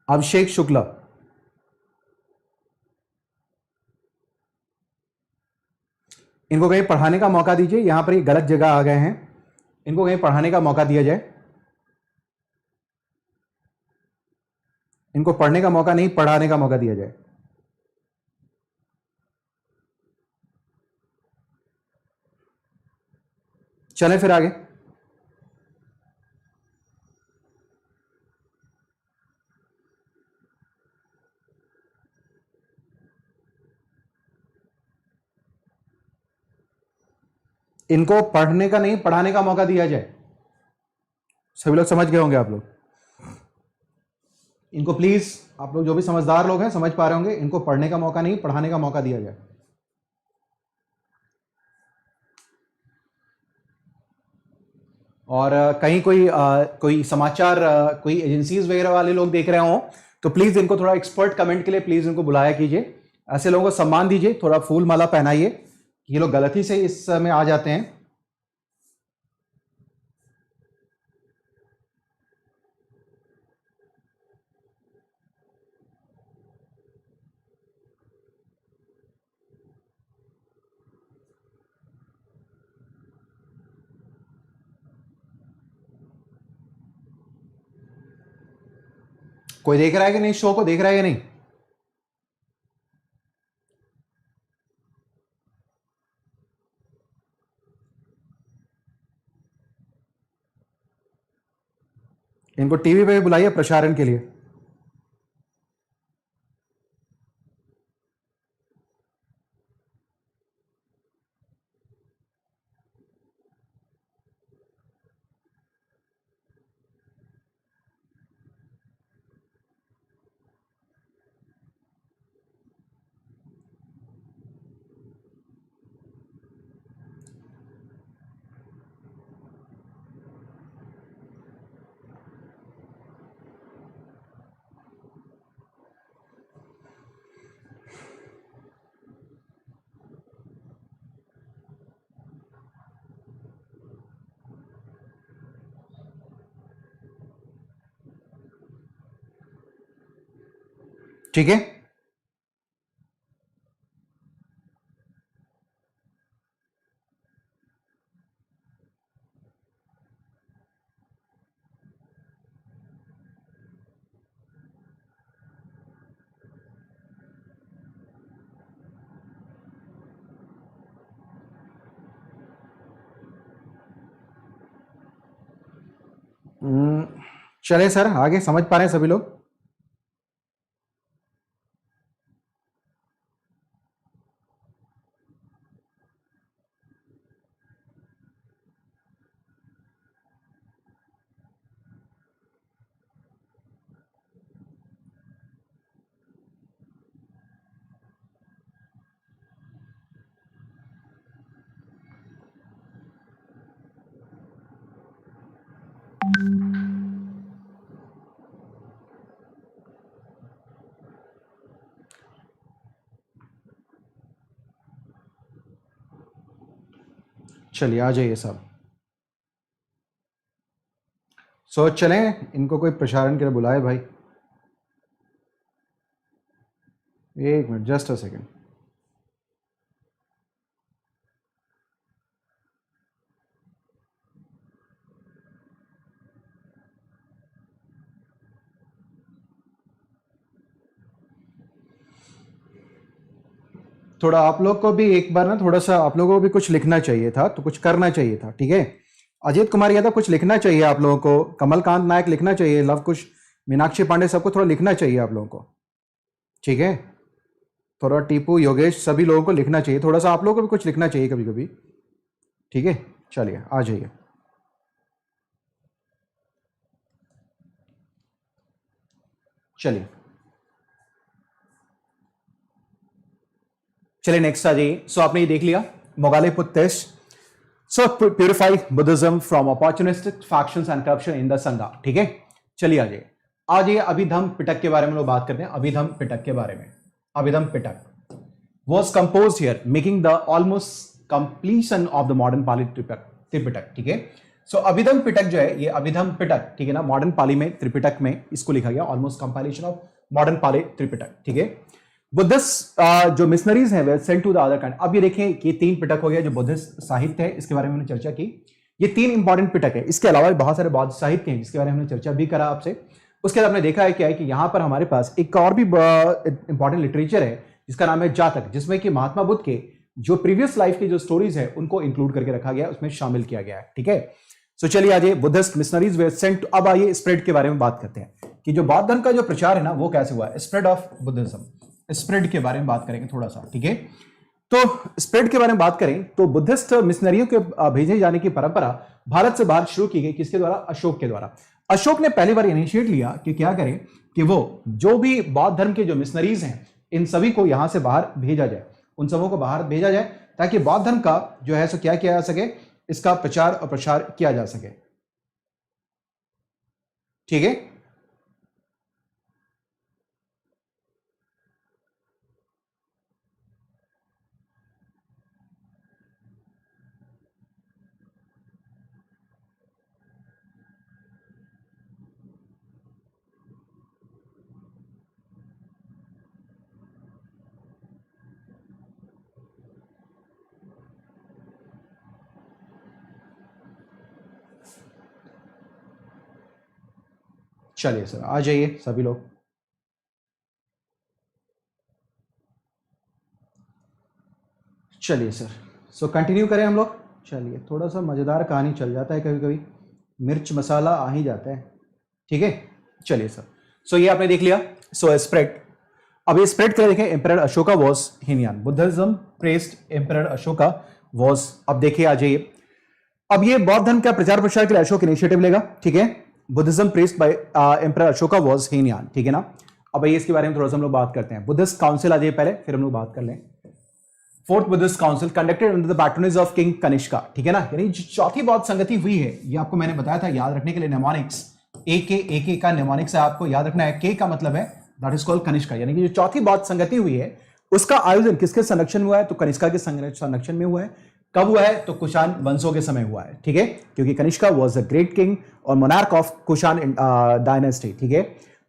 अभिषेक शुक्ला, इनको कहीं पढ़ाने का मौका दीजिए, यहां पर ये गलत जगह आ गए हैं, इनको कहीं पढ़ाने का मौका दिया जाए, इनको पढ़ने का मौका नहीं, पढ़ाने का मौका दिया जाए। चलें फिर आगे। इनको पढ़ने का नहीं, पढ़ाने का मौका दिया जाए। सभी लोग समझ गए होंगे आप लोग? इनको प्लीज, आप लोग जो भी समझदार लोग हैं समझ पा रहे होंगे, इनको पढ़ने का मौका नहीं, पढ़ाने का मौका दिया जाए। और कहीं कोई समाचार कोई एजेंसीज वगैरह वाले लोग देख रहे हो तो प्लीज इनको थोड़ा एक्सपर्ट कमेंट के लिए प्लीज इनको बुलाया कीजिए, ऐसे लोगों को सम्मान दीजिए, थोड़ा फूल माला पहनाइए, ये लोग गलती से इस में आ जाते हैं। कोई देख रहा है कि नहीं, शो को देख रहा है कि नहीं? इनको टीवी पे बुलाइए प्रसारण के लिए। ठीक है, चले सर आगे, समझ पा रहे हैं सभी लोग? चलिए आ जाइए साहब। सो चलें, इनको कोई प्रसारण के लिए बुलाए भाई। एक मिनट, जस्ट अ सेकेंड। थोड़ा आप लोग को भी एक बार ना, थोड़ा सा आप लोगों को भी कुछ लिखना चाहिए था, तो कुछ करना चाहिए था, ठीक है। अजीत कुमार यादव कुछ लिखना चाहिए आप लोगों को, कमलकांत नायक लिखना चाहिए, लव कुश, मीनाक्षी पांडे, सबको थोड़ा लिखना चाहिए आप लोगों को, ठीक है। थोड़ा टीपू, योगेश, सभी लोगों को लिखना चाहिए, थोड़ा सा आप लोगों को भी कुछ लिखना चाहिए कभी कभी, ठीक है। चलिए आ जाइए। चलिए चलिए नेक्स्ट आ जाइए। सो आपने ये देख लिया मोगालीपुत टेस्ट। So purify Buddhism from opportunistic factions and corruption in the sangha, ठीक है। चलिए आ जाइए। आज ये अभिधम पिटक के बारे में लोग बात करते हैं, अभिधम पिटक के बारे में। अभिधम पिटक was composed here, making the almost completion of the modern Pali Tripitaka, ठीक है। सो अभिधम पिटक जो है, ये अभिधम पिटक, ठीक है ना, मॉडर्न पाली में त्रिपिटक में इसको लिखा गया, almost compilation of modern Pali Tripitaka, ठीक है। बुद्धिस्ट जो मिशनरीज हैं वे sent to the other kind. अब ये देखें कि 3 पिटक हो गया जो बुद्धिस्ट साहित्य है, इसके बारे में हमने चर्चा की। ये 3 इंपॉर्टेंट पिटक है, इसके अलावा बहुत सारे बौद्ध साहित्य हैं जिसके बारे में हमने चर्चा भी करा आपसे। उसके बाद हमने देखा है क्या है कि यहां पर हमारे पास एक और भी इंपॉर्टेंट लिटरेचर है जिसका नाम है जातक, जिसमें कि महात्मा बुद्ध के जो प्रीवियस लाइफ की जो स्टोरीज है उनको इंक्लूड करके रखा गया है, उसमें शामिल किया गया है, ठीक है। सो चलिए आज बुद्धिस्ट मिशनरीज वे सेंट। अब आइए स्प्रेड के बारे में बात करते हैं कि जो बौद्ध धर्म का जो प्रचार है ना वो कैसे हुआ है। स्प्रेड ऑफ बुद्धिज्म, स्प्रेड के बारे में बात करेंगे थोड़ा सा, ठीक है। तो स्प्रेड के बारे में बात करें तो बुद्धिस्ट मिशनरियों के भेजे जाने की परंपरा भारत से बाहर शुरू की गई, किसके द्वारा? अशोक के द्वारा। अशोक ने पहली बार इनिशिएट लिया कि क्या करें कि वो जो भी बौद्ध धर्म के जो मिशनरीज हैं इन सभी को यहां से बाहर भेजा जाए, उन सबों को बाहर भेजा जाए ताकि बौद्ध धर्म का जो है सो क्या किया जा सके, इसका प्रचार और प्रसार किया जा सके, ठीक है। चलिए सर आ जाइए सभी लोग। चलिए सर, सो कंटिन्यू करें हम लोग। चलिए, थोड़ा सा मजेदार कहानी चल जाता है कभी कभी, मिर्च मसाला आ ही जाता है, ठीक है। चलिए सर, सो ये आपने देख लिया। सो स्प्रेड, अब ये स्प्रेड कर देखें। Emperor Ashoka was Hinayana, Buddhism pressed emperor Ashoka was. अब देखिए आ जाइए, अब ये बौद्ध धर्म का प्रचार प्रसार के लिए अशोक इनिशिएटिव लेगा, ठीक है। Buddhism pressed by emperor Ashoka was Hinayana, ठीक है ना। अब ये इसके बारे में थोड़ा सा हम लोग बात करते हैं। बुद्धिस्ट काउंसिल आ जाइए पहले, फिर हम लोग बात कर लें। Fourth Buddhist council conducted under the patronage of king Kanishka, ठीक है ना। यानी जो चौथी बौद्ध संगति हुई है, ये आपको मैंने बताया था याद रखने के लिए, नेमोनिक्स, ए का नेमोनिक्स है, आपको याद रखना है। के का मतलब है दैट इज कॉल्ड कनिष्का, यानी कि जो चौथी बौद्ध संगति हुई है उसका आयोजन किसके संरक्षण में हुआ है? तो कनिष्का के संरक्षण में हुआ है। कब हुआ है? तो कुषाण वंशों के समय हुआ है, ठीक है, क्योंकि Kanishka was a great king और मोनार्क ऑफ कुषाण डायनेस्टी, ठीक है।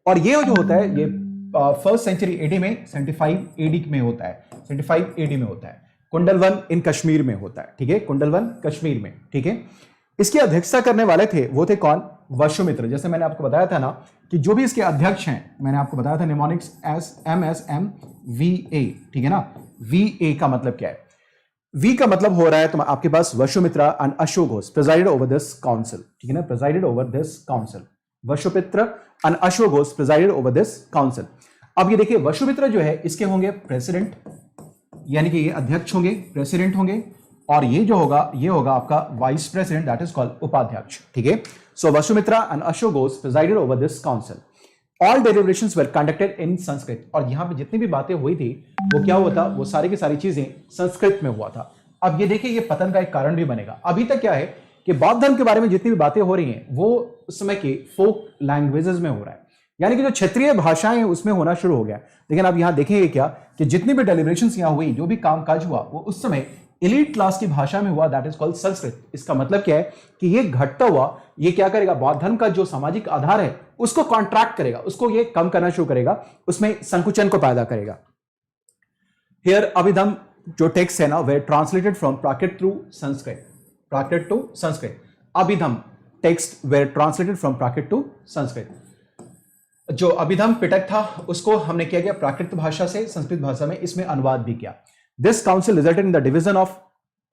और ये जो होता है ये फर्स्ट सेंचुरी एडी में 75 एडी में होता है, 75 एडी में होता है। कुंडलवन इन कश्मीर में होता है, ठीक है, कुंडलवन कश्मीर में, ठीक है। इसकी अध्यक्षता करने वाले थे, वो थे कौन? वशुमित्र। जैसे मैंने आपको बताया था ना कि जो भी इसके अध्यक्ष हैं, मैंने आपको बताया था निमोनिक्स MSMVA, ठीक है ना। VA का मतलब क्या है? V का मतलब हो रहा है तो आपके पास Vasumitra and Ashok Ghosh presided over this council, ठीक है ना, presided over this council. Vasumitra and Ashok Ghosh presided over this council. अब ये देखिए, वशुमित्र जो है इसके होंगे प्रेसिडेंट, यानी कि ये अध्यक्ष होंगे, प्रेसिडेंट होंगे, और ये जो होगा ये होगा आपका vice president, that is called उपाध्यक्ष, ठीक है। So Vasumitra and Ashok Ghosh presided over this council. All deliberations were conducted in Sanskrit, और यहां पे जितनी भी बातें हुई थी वो क्या हुआ था? वो सारी की सारी चीजें संस्कृत में हुआ था। अब ये देखिए, ये पतन का एक कारण भी बनेगा। अभी तक क्या है कि बौद्ध धर्म के बारे में जितनी भी बातें हो रही हैं वो उस समय के फोक लैंग्वेजेस में हो रहा है, यानी कि जो क्षेत्रीय भाषाएं हैं उसमें होना शुरू हो गया। लेकिन अब यहां देखेंगे क्या कि जितनी भी डेलिब्रेशंस यहां हुई, जो भी कामकाज हुआ, वो उस समय एलीट क्लास की भाषा में हुआ, दैट इज कॉल्ड संस्कृत। इसका मतलब क्या है कि ये घटता हुआ ये क्या करेगा, बौद्ध धर्म का जो सामाजिक आधार है उसको कॉन्ट्रैक्ट करेगा, उसको ये कम करना शुरू करेगा, उसमें संकुचन को पैदा करेगा। हियर अभिधम जो टेक्स्ट है ना, वे translated from Prakrit to Sanskrit, Prakrit to Sanskrit. Abhidhamma text were translated from Prakrit to Sanskrit. जो अभिधम पिटक था उसको हमने क्या किया, प्राकृत भाषा से संस्कृत भाषा में इसमें अनुवाद भी किया। This council resulted in the division of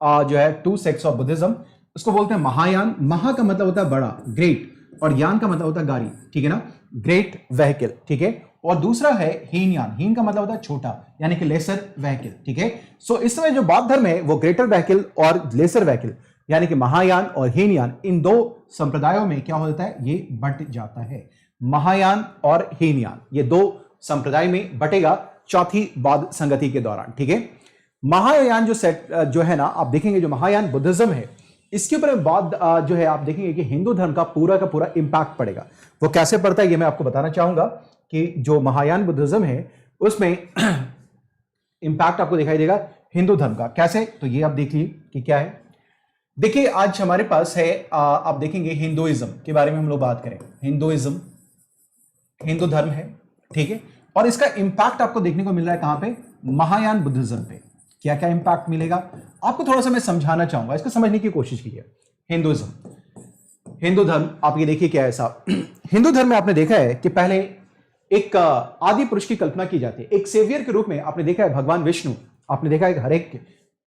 जो है 2 सेक्ट्स ऑफ बुद्धिज्म। उसको बोलते हैं महायान। महा का मतलब होता है बड़ा, ग्रेट, और यान का मतलब होता है गाड़ी, ठीक है ना, ग्रेट व्हीकल, ठीक है। और दूसरा है हीनयान। हीन का मतलब होता है छोटा, यानी कि लेसर व्हीकल, ठीक है। सो इस समय जो बौद्ध धर्म है वो ग्रेटर व्हीकल और लेसर व्हीकल यानी कि महायान और हीनयान, इन दो संप्रदायों में क्या होता है, ये बंट जाता है। महायान और हीनयान ये दो संप्रदाय में बटेगा चौथी बौद्ध संगति के दौरान, ठीक है। महायान जो सेट जो है ना, आप देखेंगे जो महायान बुद्धिज्म है इसके ऊपर बौद्ध जो है आप देखेंगे कि हिंदू धर्म का पूरा इंपैक्ट पड़ेगा। वो कैसे पड़ता है ये मैं आपको बताना चाहूंगा कि जो महायान बुद्धिज्म है उसमें इंपैक्ट आपको दिखाई देगा हिंदू धर्म का। कैसे, तो ये आप देखिए कि क्या है। देखिए आज हमारे पास है आप देखेंगे हिंदुइज्म के बारे में हम लोग बात करें। हिंदुइज्म हिंदू धर्म है, ठीक है, और इसका इंपैक्ट आपको देखने को मिल रहा है कहां पे, महायान बुद्धिज्म पे। क्या क्या इंपैक्ट मिलेगा आपको थोड़ा सा मैं समझाना चाहूंगा, इसको समझने की कोशिश कीजिए। हिंदुइज्म, हिंदू धर्म आप ये देखिए क्या है साहब। हिंदू धर्म में आपने देखा है कि पहले एक आदि पुरुष की कल्पना की जाती है, एक सेवियर के रूप में। आपने देखा है भगवान विष्णु, आपने देखा है कि हर एक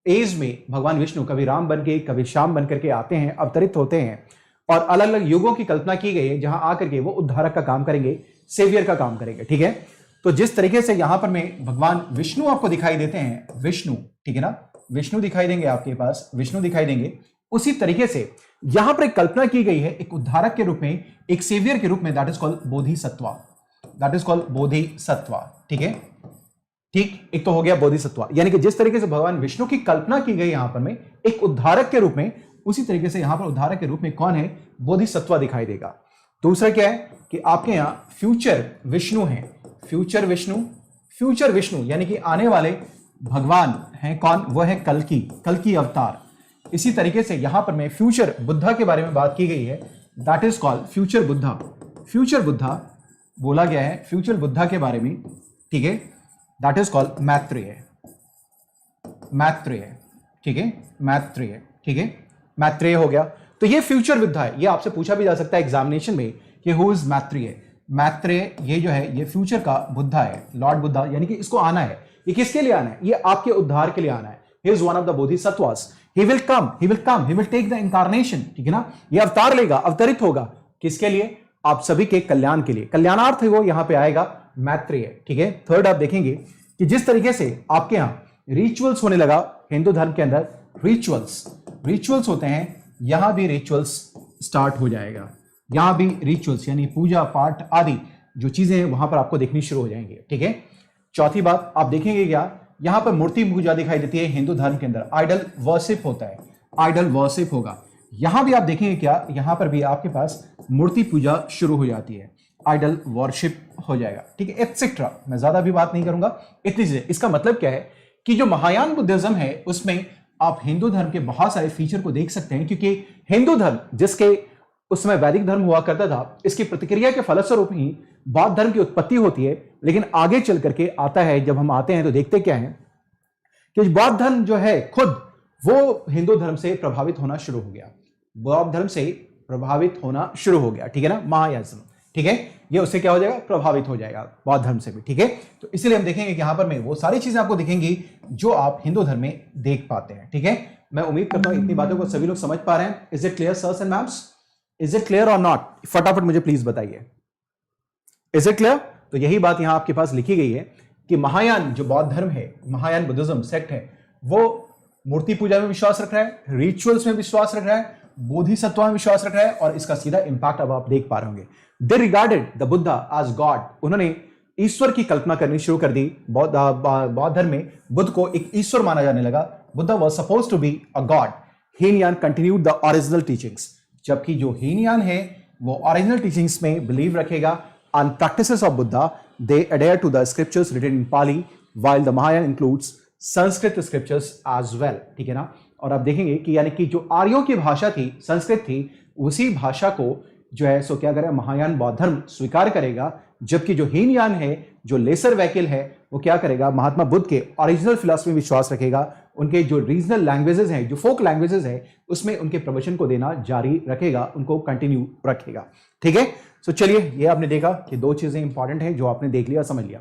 एज में भगवान विष्णु कभी राम बन के कभी श्याम बन करके आते हैं, अवतरित होते हैं, और अलग अलग युगों की कल्पना की गई है जहां आकर के वो उद्धारक का काम करेंगे, सेवियर का काम करेंगे, ठीक है। तो जिस तरीके से यहां पर में भगवान विष्णु आपको दिखाई देते हैं, विष्णु, ठीक है ना, विष्णु दिखाई देंगे आपके पास, विष्णु दिखाई देंगे, उसी तरीके से यहां पर एक कल्पना की गई है एक उद्धारक के रूप में, एक सेवियर के रूप में, that is called Bodhisattva, that is called Bodhisattva, ठीक है। ठीक, एक तो हो गया बोधिसत्वा, यानी कि जिस तरीके से भगवान विष्णु की कल्पना की गई यहां पर में एक उद्धारक के रूप में, उसी तरीके से यहां पर उद्धारक के रूप में कौन है, बोधिसत्वा दिखाई देगा। दूसरा क्या है कि आपके यहां फ्यूचर विष्णु है, फ्यूचर विष्णु, फ्यूचर विष्णु यानी कि आने वाले भगवान हैं कौन, वो है कल्कि, कल्कि अवतार। इसी तरीके से यहां पर में फ्यूचर बुद्धा के बारे में बात की गई है, that is called future Buddha. Future Buddha बोला गया है फ्यूचर बुद्धा के बारे में, ठीक है, that is called Maitreya, Maitreya, ठीक है, मैत्रेय, ठीक है, मैत्रेय हो गया। तो ये फ्यूचर बुद्धा है, ये आपसे पूछा भी जा सकता है एग्जामिनेशन में कि हु इज मैत्रेय। मैत्रेय ये जो है ये फ्यूचर का बुद्धा है, लॉर्ड बुद्धा, यानी कि इसको आना है। ये किसके लिए आना है, ये आपके उद्धार के लिए आना है। He is one of the bodhisattvas, he will come, he will come, he will take the incarnation, ठीक है ना, ये अवतार लेगा, अवतरित होगा, किसके लिए, आप सभी के कल्याण के लिए, कल्याणार्थ वो यहां पे आएगा, मैत्रेय, ठीक है। थर्ड आप देखेंगे कि जिस तरीके से आपके यहां रिचुअल्स होने लगा हिंदू धर्म के अंदर, रिचुअल्स होते हैं, यहां भी रिचुअल्स स्टार्ट हो जाएगा, यहां भी रिचुअल्स यानी पूजा पाठ आदि जो चीजें हैं वहां पर आपको देखनी शुरू हो जाएंगी, ठीक है। चौथी बात आप देखेंगे क्या, यहां पर मूर्ति पूजा दिखाई देती है हिंदू धर्म के अंदर, आइडल वर्शिप होता है, आइडल वर्शिप होगा। यहां भी आप देखेंगे क्या, यहां पर भी आपके पास मूर्ति पूजा शुरू हो जाती है, आइडल वर्शिप हो जाएगा, ठीक है, एटसेट्रा। मैं ज्यादा भी बात नहीं करूंगा, इतनी चीजें। इसका मतलब क्या है कि जो महायान बुद्धिज्म है उसमें आप हिंदू धर्म के बहुत सारे फीचर को देख सकते हैं, क्योंकि हिंदू धर्म जिसके उस समय वैदिक धर्म हुआ करता था, इसकी प्रतिक्रिया के फलस्वरूप ही बौद्ध धर्म की उत्पत्ति होती है। लेकिन आगे चल करके आता है, जब हम आते हैं तो देखते क्या है कि बौद्ध धर्म जो है खुद वो हिंदू धर्म से प्रभावित होना शुरू हो गया, बौद्ध धर्म से प्रभावित होना शुरू हो गया, ठीक है ना, महायानिज्म, ठीक है, ये उससे क्या हो जाएगा, प्रभावित हो जाएगा बौद्ध धर्म से भी, ठीक है। तो इसलिए हम देखेंगे कि यहां पर में वो सारी चीजें आपको दिखेंगी जो आप हिंदू धर्म में देख पाते हैं, ठीक है। मैं उम्मीद करता हूं इतनी बातों को सभी लोग समझ पा रहे हैं। Is it clear sirs and ma'ams, is it clear और नॉट, फटाफट मुझे प्लीज बताइए, इज इट क्लियर। तो यही बात यहां आपके पास लिखी गई है कि महायान जो बौद्ध धर्म है, महायान बुद्धिज्म सेक्ट है, वो मूर्ति पूजा में विश्वास रख रहा है, रिचुअल्स में विश्वास रख रहा है, बोधिसत्व में विश्वास रख रहा है, और इसका सीधा इंपैक्ट अब आप देख पा रहे होंगे। They regarded the Buddha as God, उन्होंने ईश्वर की कल्पना करनी शुरू कर दी। बौद्ध धर्म में बुद्ध को एक ईश्वर माना जाने लगा। Buddha was supposed to be a god. Hinayana continued the original teachings, जबकि जो हीनयान है वो ओरिजिनल टीचिंग्स में बिलीव रखेगा। On practices of Buddha, they adhere to the scriptures written in Pali, while the Mahayana includes Sanskrit scriptures as well, ठीक है ना। और आप देखेंगे कि यानी कि जो आर्यों की भाषा थी, संस्कृत थी, उसी भाषा को जो है सो क्या करेगा, महायान बौद्ध धर्म स्वीकार करेगा, जबकि जो हीनयान है, जो लेसर वैकिल है, वो क्या करेगा, महात्मा बुद्ध के ओरिजिनल फिलॉसफी में विश्वास रखेगा, उनके जो रीजनल लैंग्वेजेस हैं, जो फोक लैंग्वेजेस हैं, उसमें उनके प्रवचन को देना जारी रखेगा, उनको कंटिन्यू रखेगा, ठीक है। सो चलिए, ये आपने देखा कि दो चीजें इंपॉर्टेंट हैं जो आपने देख लिया, समझ लिया।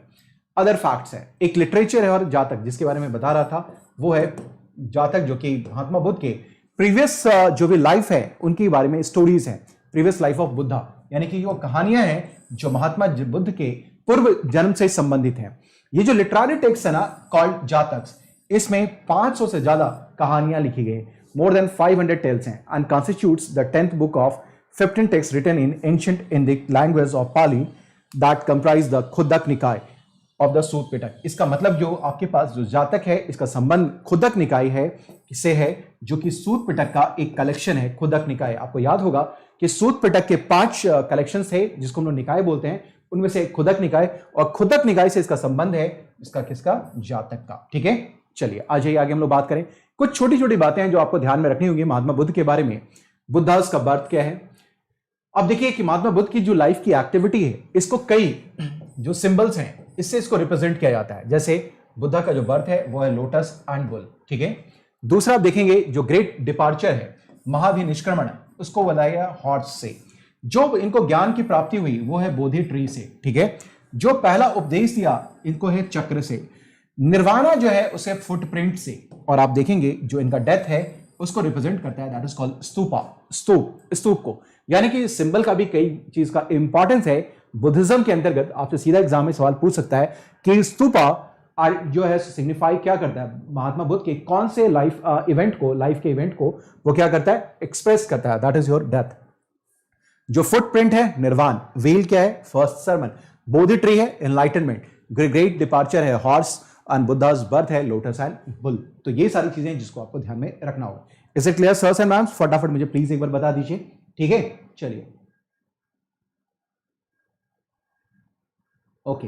अदर फैक्ट्स है, एक लिटरेचर है और जातक, जिसके बारे में बता रहा था, वो है जातक, जो कि महात्मा बुद्ध के प्रीवियस जो भी लाइफ है उनके बारे में स्टोरीज हैं, प्रीवियस लाइफ ऑफ बुद्धा, यानी कि वो कहानियां हैं जो महात्मा बुद्ध के पूर्व जन्म से संबंधित हैं। ये जो लिटरेरी टेक्स्ट है ना, कॉल्ड जातक्स, इसमें 500 से ज्यादा कहानियां लिखी गई, मोर देन 500 टेल्स हैं, and constitutes the 10th book of 15 text written in ancient Indic language of Pali that comprise the Khuddaka Nikaya of the Sutta पिटक। इसका मतलब जो आपके पास जो जातक है, इसका संबंध खुद्दक निकाय है, इससे है, जो कि सूत पिटक का एक कलेक्शन है, खुद्दक निकाय। आपको याद होगा कि सूत पिटक के 5 कलेक्शन थे, जिसको हम लोग निकाय बोलते हैं, उनमें से खुद्दक निकाय, और खुद्दक निकाय से इसका संबंध है, इसका किसका, जातक का, ठीक है। चलिए आ जाइए आगे हम लोग बात करें। कुछ छोटी छोटी बातें हैं जो आपको ध्यान में रखनी होंगी महात्मा बुद्ध के बारे में। बुद्धास का बर्थ क्या है। अब देखिए कि महात्मा बुद्ध की जो लाइफ की एक्टिविटी है, इसको कई जो सिंबल्स हैं, इससे इसको रिप्रेजेंट किया जाता है। जैसे बुद्धा का जो बर्थ है वो है लोटस एंड बुल, ठीक है। दूसरा आप देखेंगे जो ग्रेट डिपार्चर है, महाभिनिष्क्रमण, उसको बताया हॉर्स से। जो इनको ज्ञान की प्राप्ति हुई वो है बोधि ट्री से, ठीक है। जो पहला उपदेश दिया इनको है चक्र से। निर्वाणा जो है उसे फुटप्रिंट से। और आप देखेंगे जो इनका डेथ है उसको रिप्रेजेंट करता है, दैट इज कॉल्ड स्तूपा, स्तूप को। यानी कि सिंबल का भी कई चीज का इंपॉर्टेंस है बुद्धिज्म के अंतर्गत। आपसे सीधा एग्जाम में सवाल पूछ सकता है कि स्तूपा जो है सिग्निफाई क्या करता है, महात्मा बुद्ध के कौन से लाइफ के इवेंट को वो क्या करता है, एक्सप्रेस करता है, दैट इज योर डेथ। जो फुटप्रिंट है निर्वाण, व्हील क्या है, फर्स्ट सर्मन, बोधि ट्री है एनलाइटनमेंट, ग्रेट डिपार्चर है हॉर्स, एंड बुद्धास बर्थ है लोटस एंड बुल। तो ये सारी चीजें जिसको आपको ध्यान में रखना होगा। Is it clear sirs and ma'ams? फटाफट मुझे प्लीज एक बार बता दीजिए, ठीक है। चलिए ओके,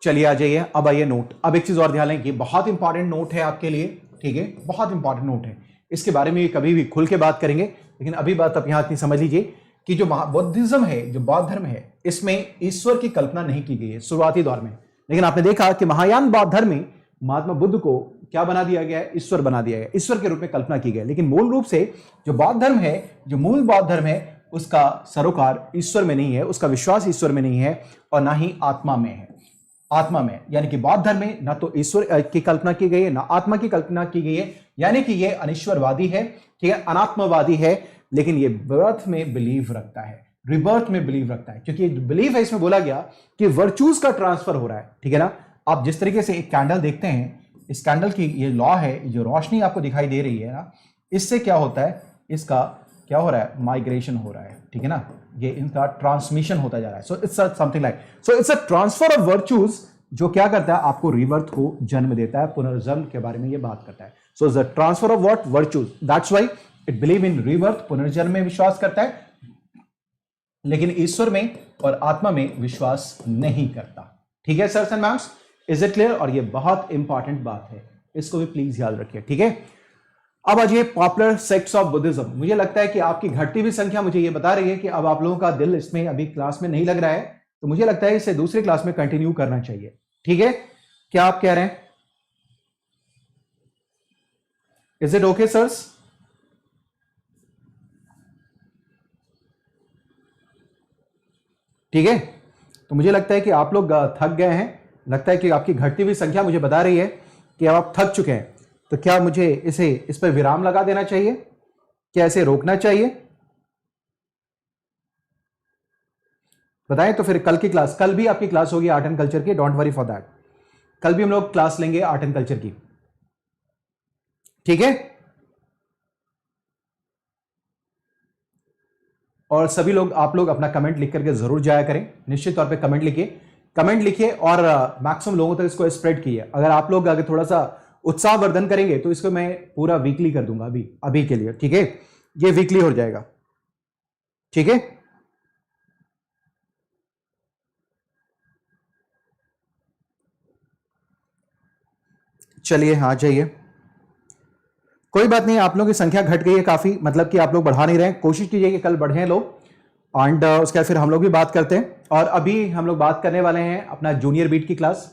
चलिए आ जाइए। अब आइए नोट। अब एक चीज और ध्यान लें, बहुत इंपॉर्टेंट नोट है आपके लिए, ठीक है, बहुत इंपॉर्टेंट नोट है। इसके बारे में कभी भी खुल के बात करेंगे, लेकिन अभी बात आप यहां इतनी समझ लीजिए कि जो बुद्धिज्म है, जो बौद्ध धर्म है, इसमें ईश्वर की कल्पना नहीं की गई है शुरुआती दौर में। लेकिन आपने देखा कि महायान बौद्ध धर्म में महात्मा बुद्ध को क्या बना दिया गया है, ईश्वर बना दिया गया, ईश्वर के रूप में कल्पना की गई। लेकिन मूल रूप से जो बौद्ध धर्म है, जो मूल बौद्ध धर्म है, उसका सरोकार ईश्वर में नहीं है, उसका विश्वास ईश्वर में नहीं है, और ना ही आत्मा में है। आत्मा में, यानी कि बौद्ध धर्म में ना तो ईश्वर की कल्पना की गई है, ना आत्मा की कल्पना की गई है, यानी कि ये अनिश्वरवादी है, ठीक है, अनात्मवादी है। लेकिन ये बर्थ में बिलीव रखता है, रिबर्थ में बिलीव रखता है, क्योंकि बिलीव है, इसमें बोला गया कि वर्चूज का ट्रांसफर हो रहा है, ठीक है ना। आप जिस तरीके से एक कैंडल देखते हैं, इस कैंडल की ये लॉ है, जो रोशनी आपको दिखाई दे रही है ना, इससे क्या होता है, इसका क्या हो रहा है, माइग्रेशन हो रहा है, ठीक है ना, ये इनका ट्रांसमिशन होता जा रहा है। So it's something like, so it's a transfer of virtues, जो क्या करता है, आपको रिवर्थ को जन्म देता है, पुनर्जन्म के बारे में ये बात करता है। So it's the transfer of what, virtues, that's why it believe in रिवर्थ, पुनर्जन्म में विश्वास करता है, लेकिन ईश्वर में और आत्मा में विश्वास नहीं करता, ठीक है sirs and ma'ams, is it clear? और ये बहुत इंपॉर्टेंट बात है, इसको भी प्लीज याद रखिए, ठीक है। अब आज ये पॉपुलर सेक्ट्स ऑफ बुद्धिज्म, मुझे लगता है कि आपकी घटती हुई संख्या मुझे ये बता रही है कि अब आप लोगों का दिल इसमें अभी क्लास में नहीं लग रहा है, तो मुझे लगता है इसे दूसरी क्लास में कंटिन्यू करना चाहिए, ठीक है। क्या आप कह रहे हैं? Is it okay sirs? ठीक है, तो मुझे लगता है कि आप लोग थक गए हैं, लगता है कि आपकी घटती हुई संख्या मुझे बता रही है कि अब आप थक चुके हैं। तो क्या मुझे इस पर विराम लगा देना चाहिए, क्या इसे रोकना चाहिए? बताएं तो फिर कल की क्लास, कल भी आपकी क्लास होगी आर्ट एंड कल्चर की, डोंट वरी फॉर दैट। कल भी हम लोग क्लास लेंगे आर्ट एंड कल्चर की, ठीक है। और सभी लोग, आप लोग अपना कमेंट लिख करके जरूर जाया करें, निश्चित तौर पे कमेंट लिखिए और मैक्सिमम लोगों तक इसको स्प्रेड कीजिए। अगर आप लोग अगर थोड़ा सा उत्साहवर्धन करेंगे तो इसको मैं पूरा वीकली कर दूंगा अभी के लिए, ठीक है, ये वीकली हो जाएगा, ठीक है। चलिए हाँ जाइए, कोई बात नहीं, आप लोगों की संख्या घट गई है काफी, मतलब कि आप लोग बढ़ा नहीं रहे हैं, कोशिश कीजिए कि कल बढ़े लोग। एंड उसके बाद फिर हम लोग भी बात करते हैं। और अभी हम लोग बात करने वाले हैं अपना जूनियर बीट की क्लास,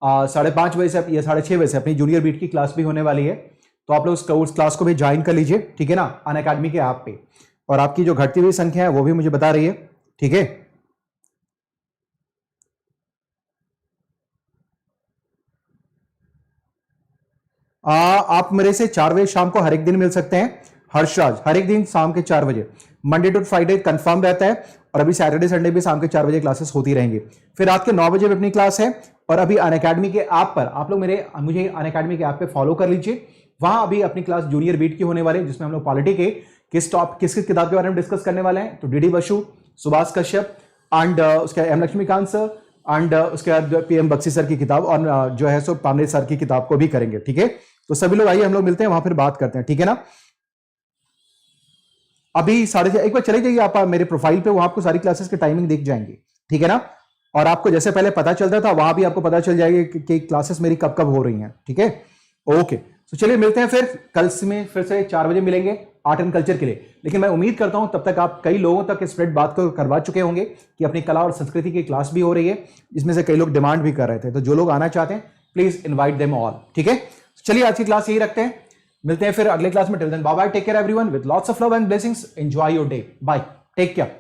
5:30 बजे से या 6:30 बजे से अपनी जूनियर बीट की क्लास भी होने वाली है। तो आप लोग उस क्लास को भी ज्वाइन कर लीजिए, ठीक है ना, अनअकैडमी के ऐप पे। और आपकी जो घटती हुई संख्या है वो भी मुझे बता रही है, ठीक है। आप मेरे से 4 बजे शाम को हर एक दिन मिल सकते हैं, हर्षराज, हर एक दिन शाम के 4 बजे, मंडे टू फ्राइडे कंफर्म रहता है। और अभी सैटरडे संडे भी शाम के 4 बजे क्लासेस होती रहेंगी। फिर रात के 9 बजे भी अपनी क्लास है। और अभी अनअकैडमी के ऐप पर आप लोग मुझे अनअकैडमी के ऐप पे फॉलो कर लीजिए, वहां अभी अपनी क्लास जूनियर बीट की होने वाली है, जिसमें हम लोग पॉलिटी के किस किताब के बारे में डिस्कस करने वाले हैं। तो डीडी बसु, सुभाष कश्यप एंड उसके एम लक्ष्मीकांत सर एंड उसके बाद पीएम बख्शी सर की किताब और जो है सो पांडे सर की किताब को भी करेंगे, ठीक है। तो सभी लोग आइए, हम लोग मिलते हैं वहां, फिर बात करते हैं, ठीक है ना। अभी 6:30, एक बार चले जाइए आप मेरे प्रोफाइल पे, वहां आपको सारी क्लासेस की टाइमिंग दिख जाएंगी, ठीक है ना। और आपको जैसे पहले पता चलता था, वहां भी आपको पता चल जाएगी कि क्लासेस मेरी कब कब हो रही हैं, ठीक है। ओके, तो चलिए मिलते हैं फिर कल में, फिर से 4 बजे मिलेंगे आर्ट एंड कल्चर के लिए। लेकिन मैं उम्मीद करता हूं तब तक आप कई लोगों तक स्प्रेड बात को करवा चुके होंगे कि अपनी कला और संस्कृति की क्लास भी हो रही है, जिसमें से कई लोग डिमांड भी कर रहे थे। तो जो लोग आना चाहते हैं प्लीज इन्वाइट देम ऑल, ठीक है। चलिए आज की क्लास यही रखते हैं, मिलते हैं फिर अगले क्लास में। Till then bye bye, take care everyone, with lots of love and blessings, enjoy your day, bye, take care.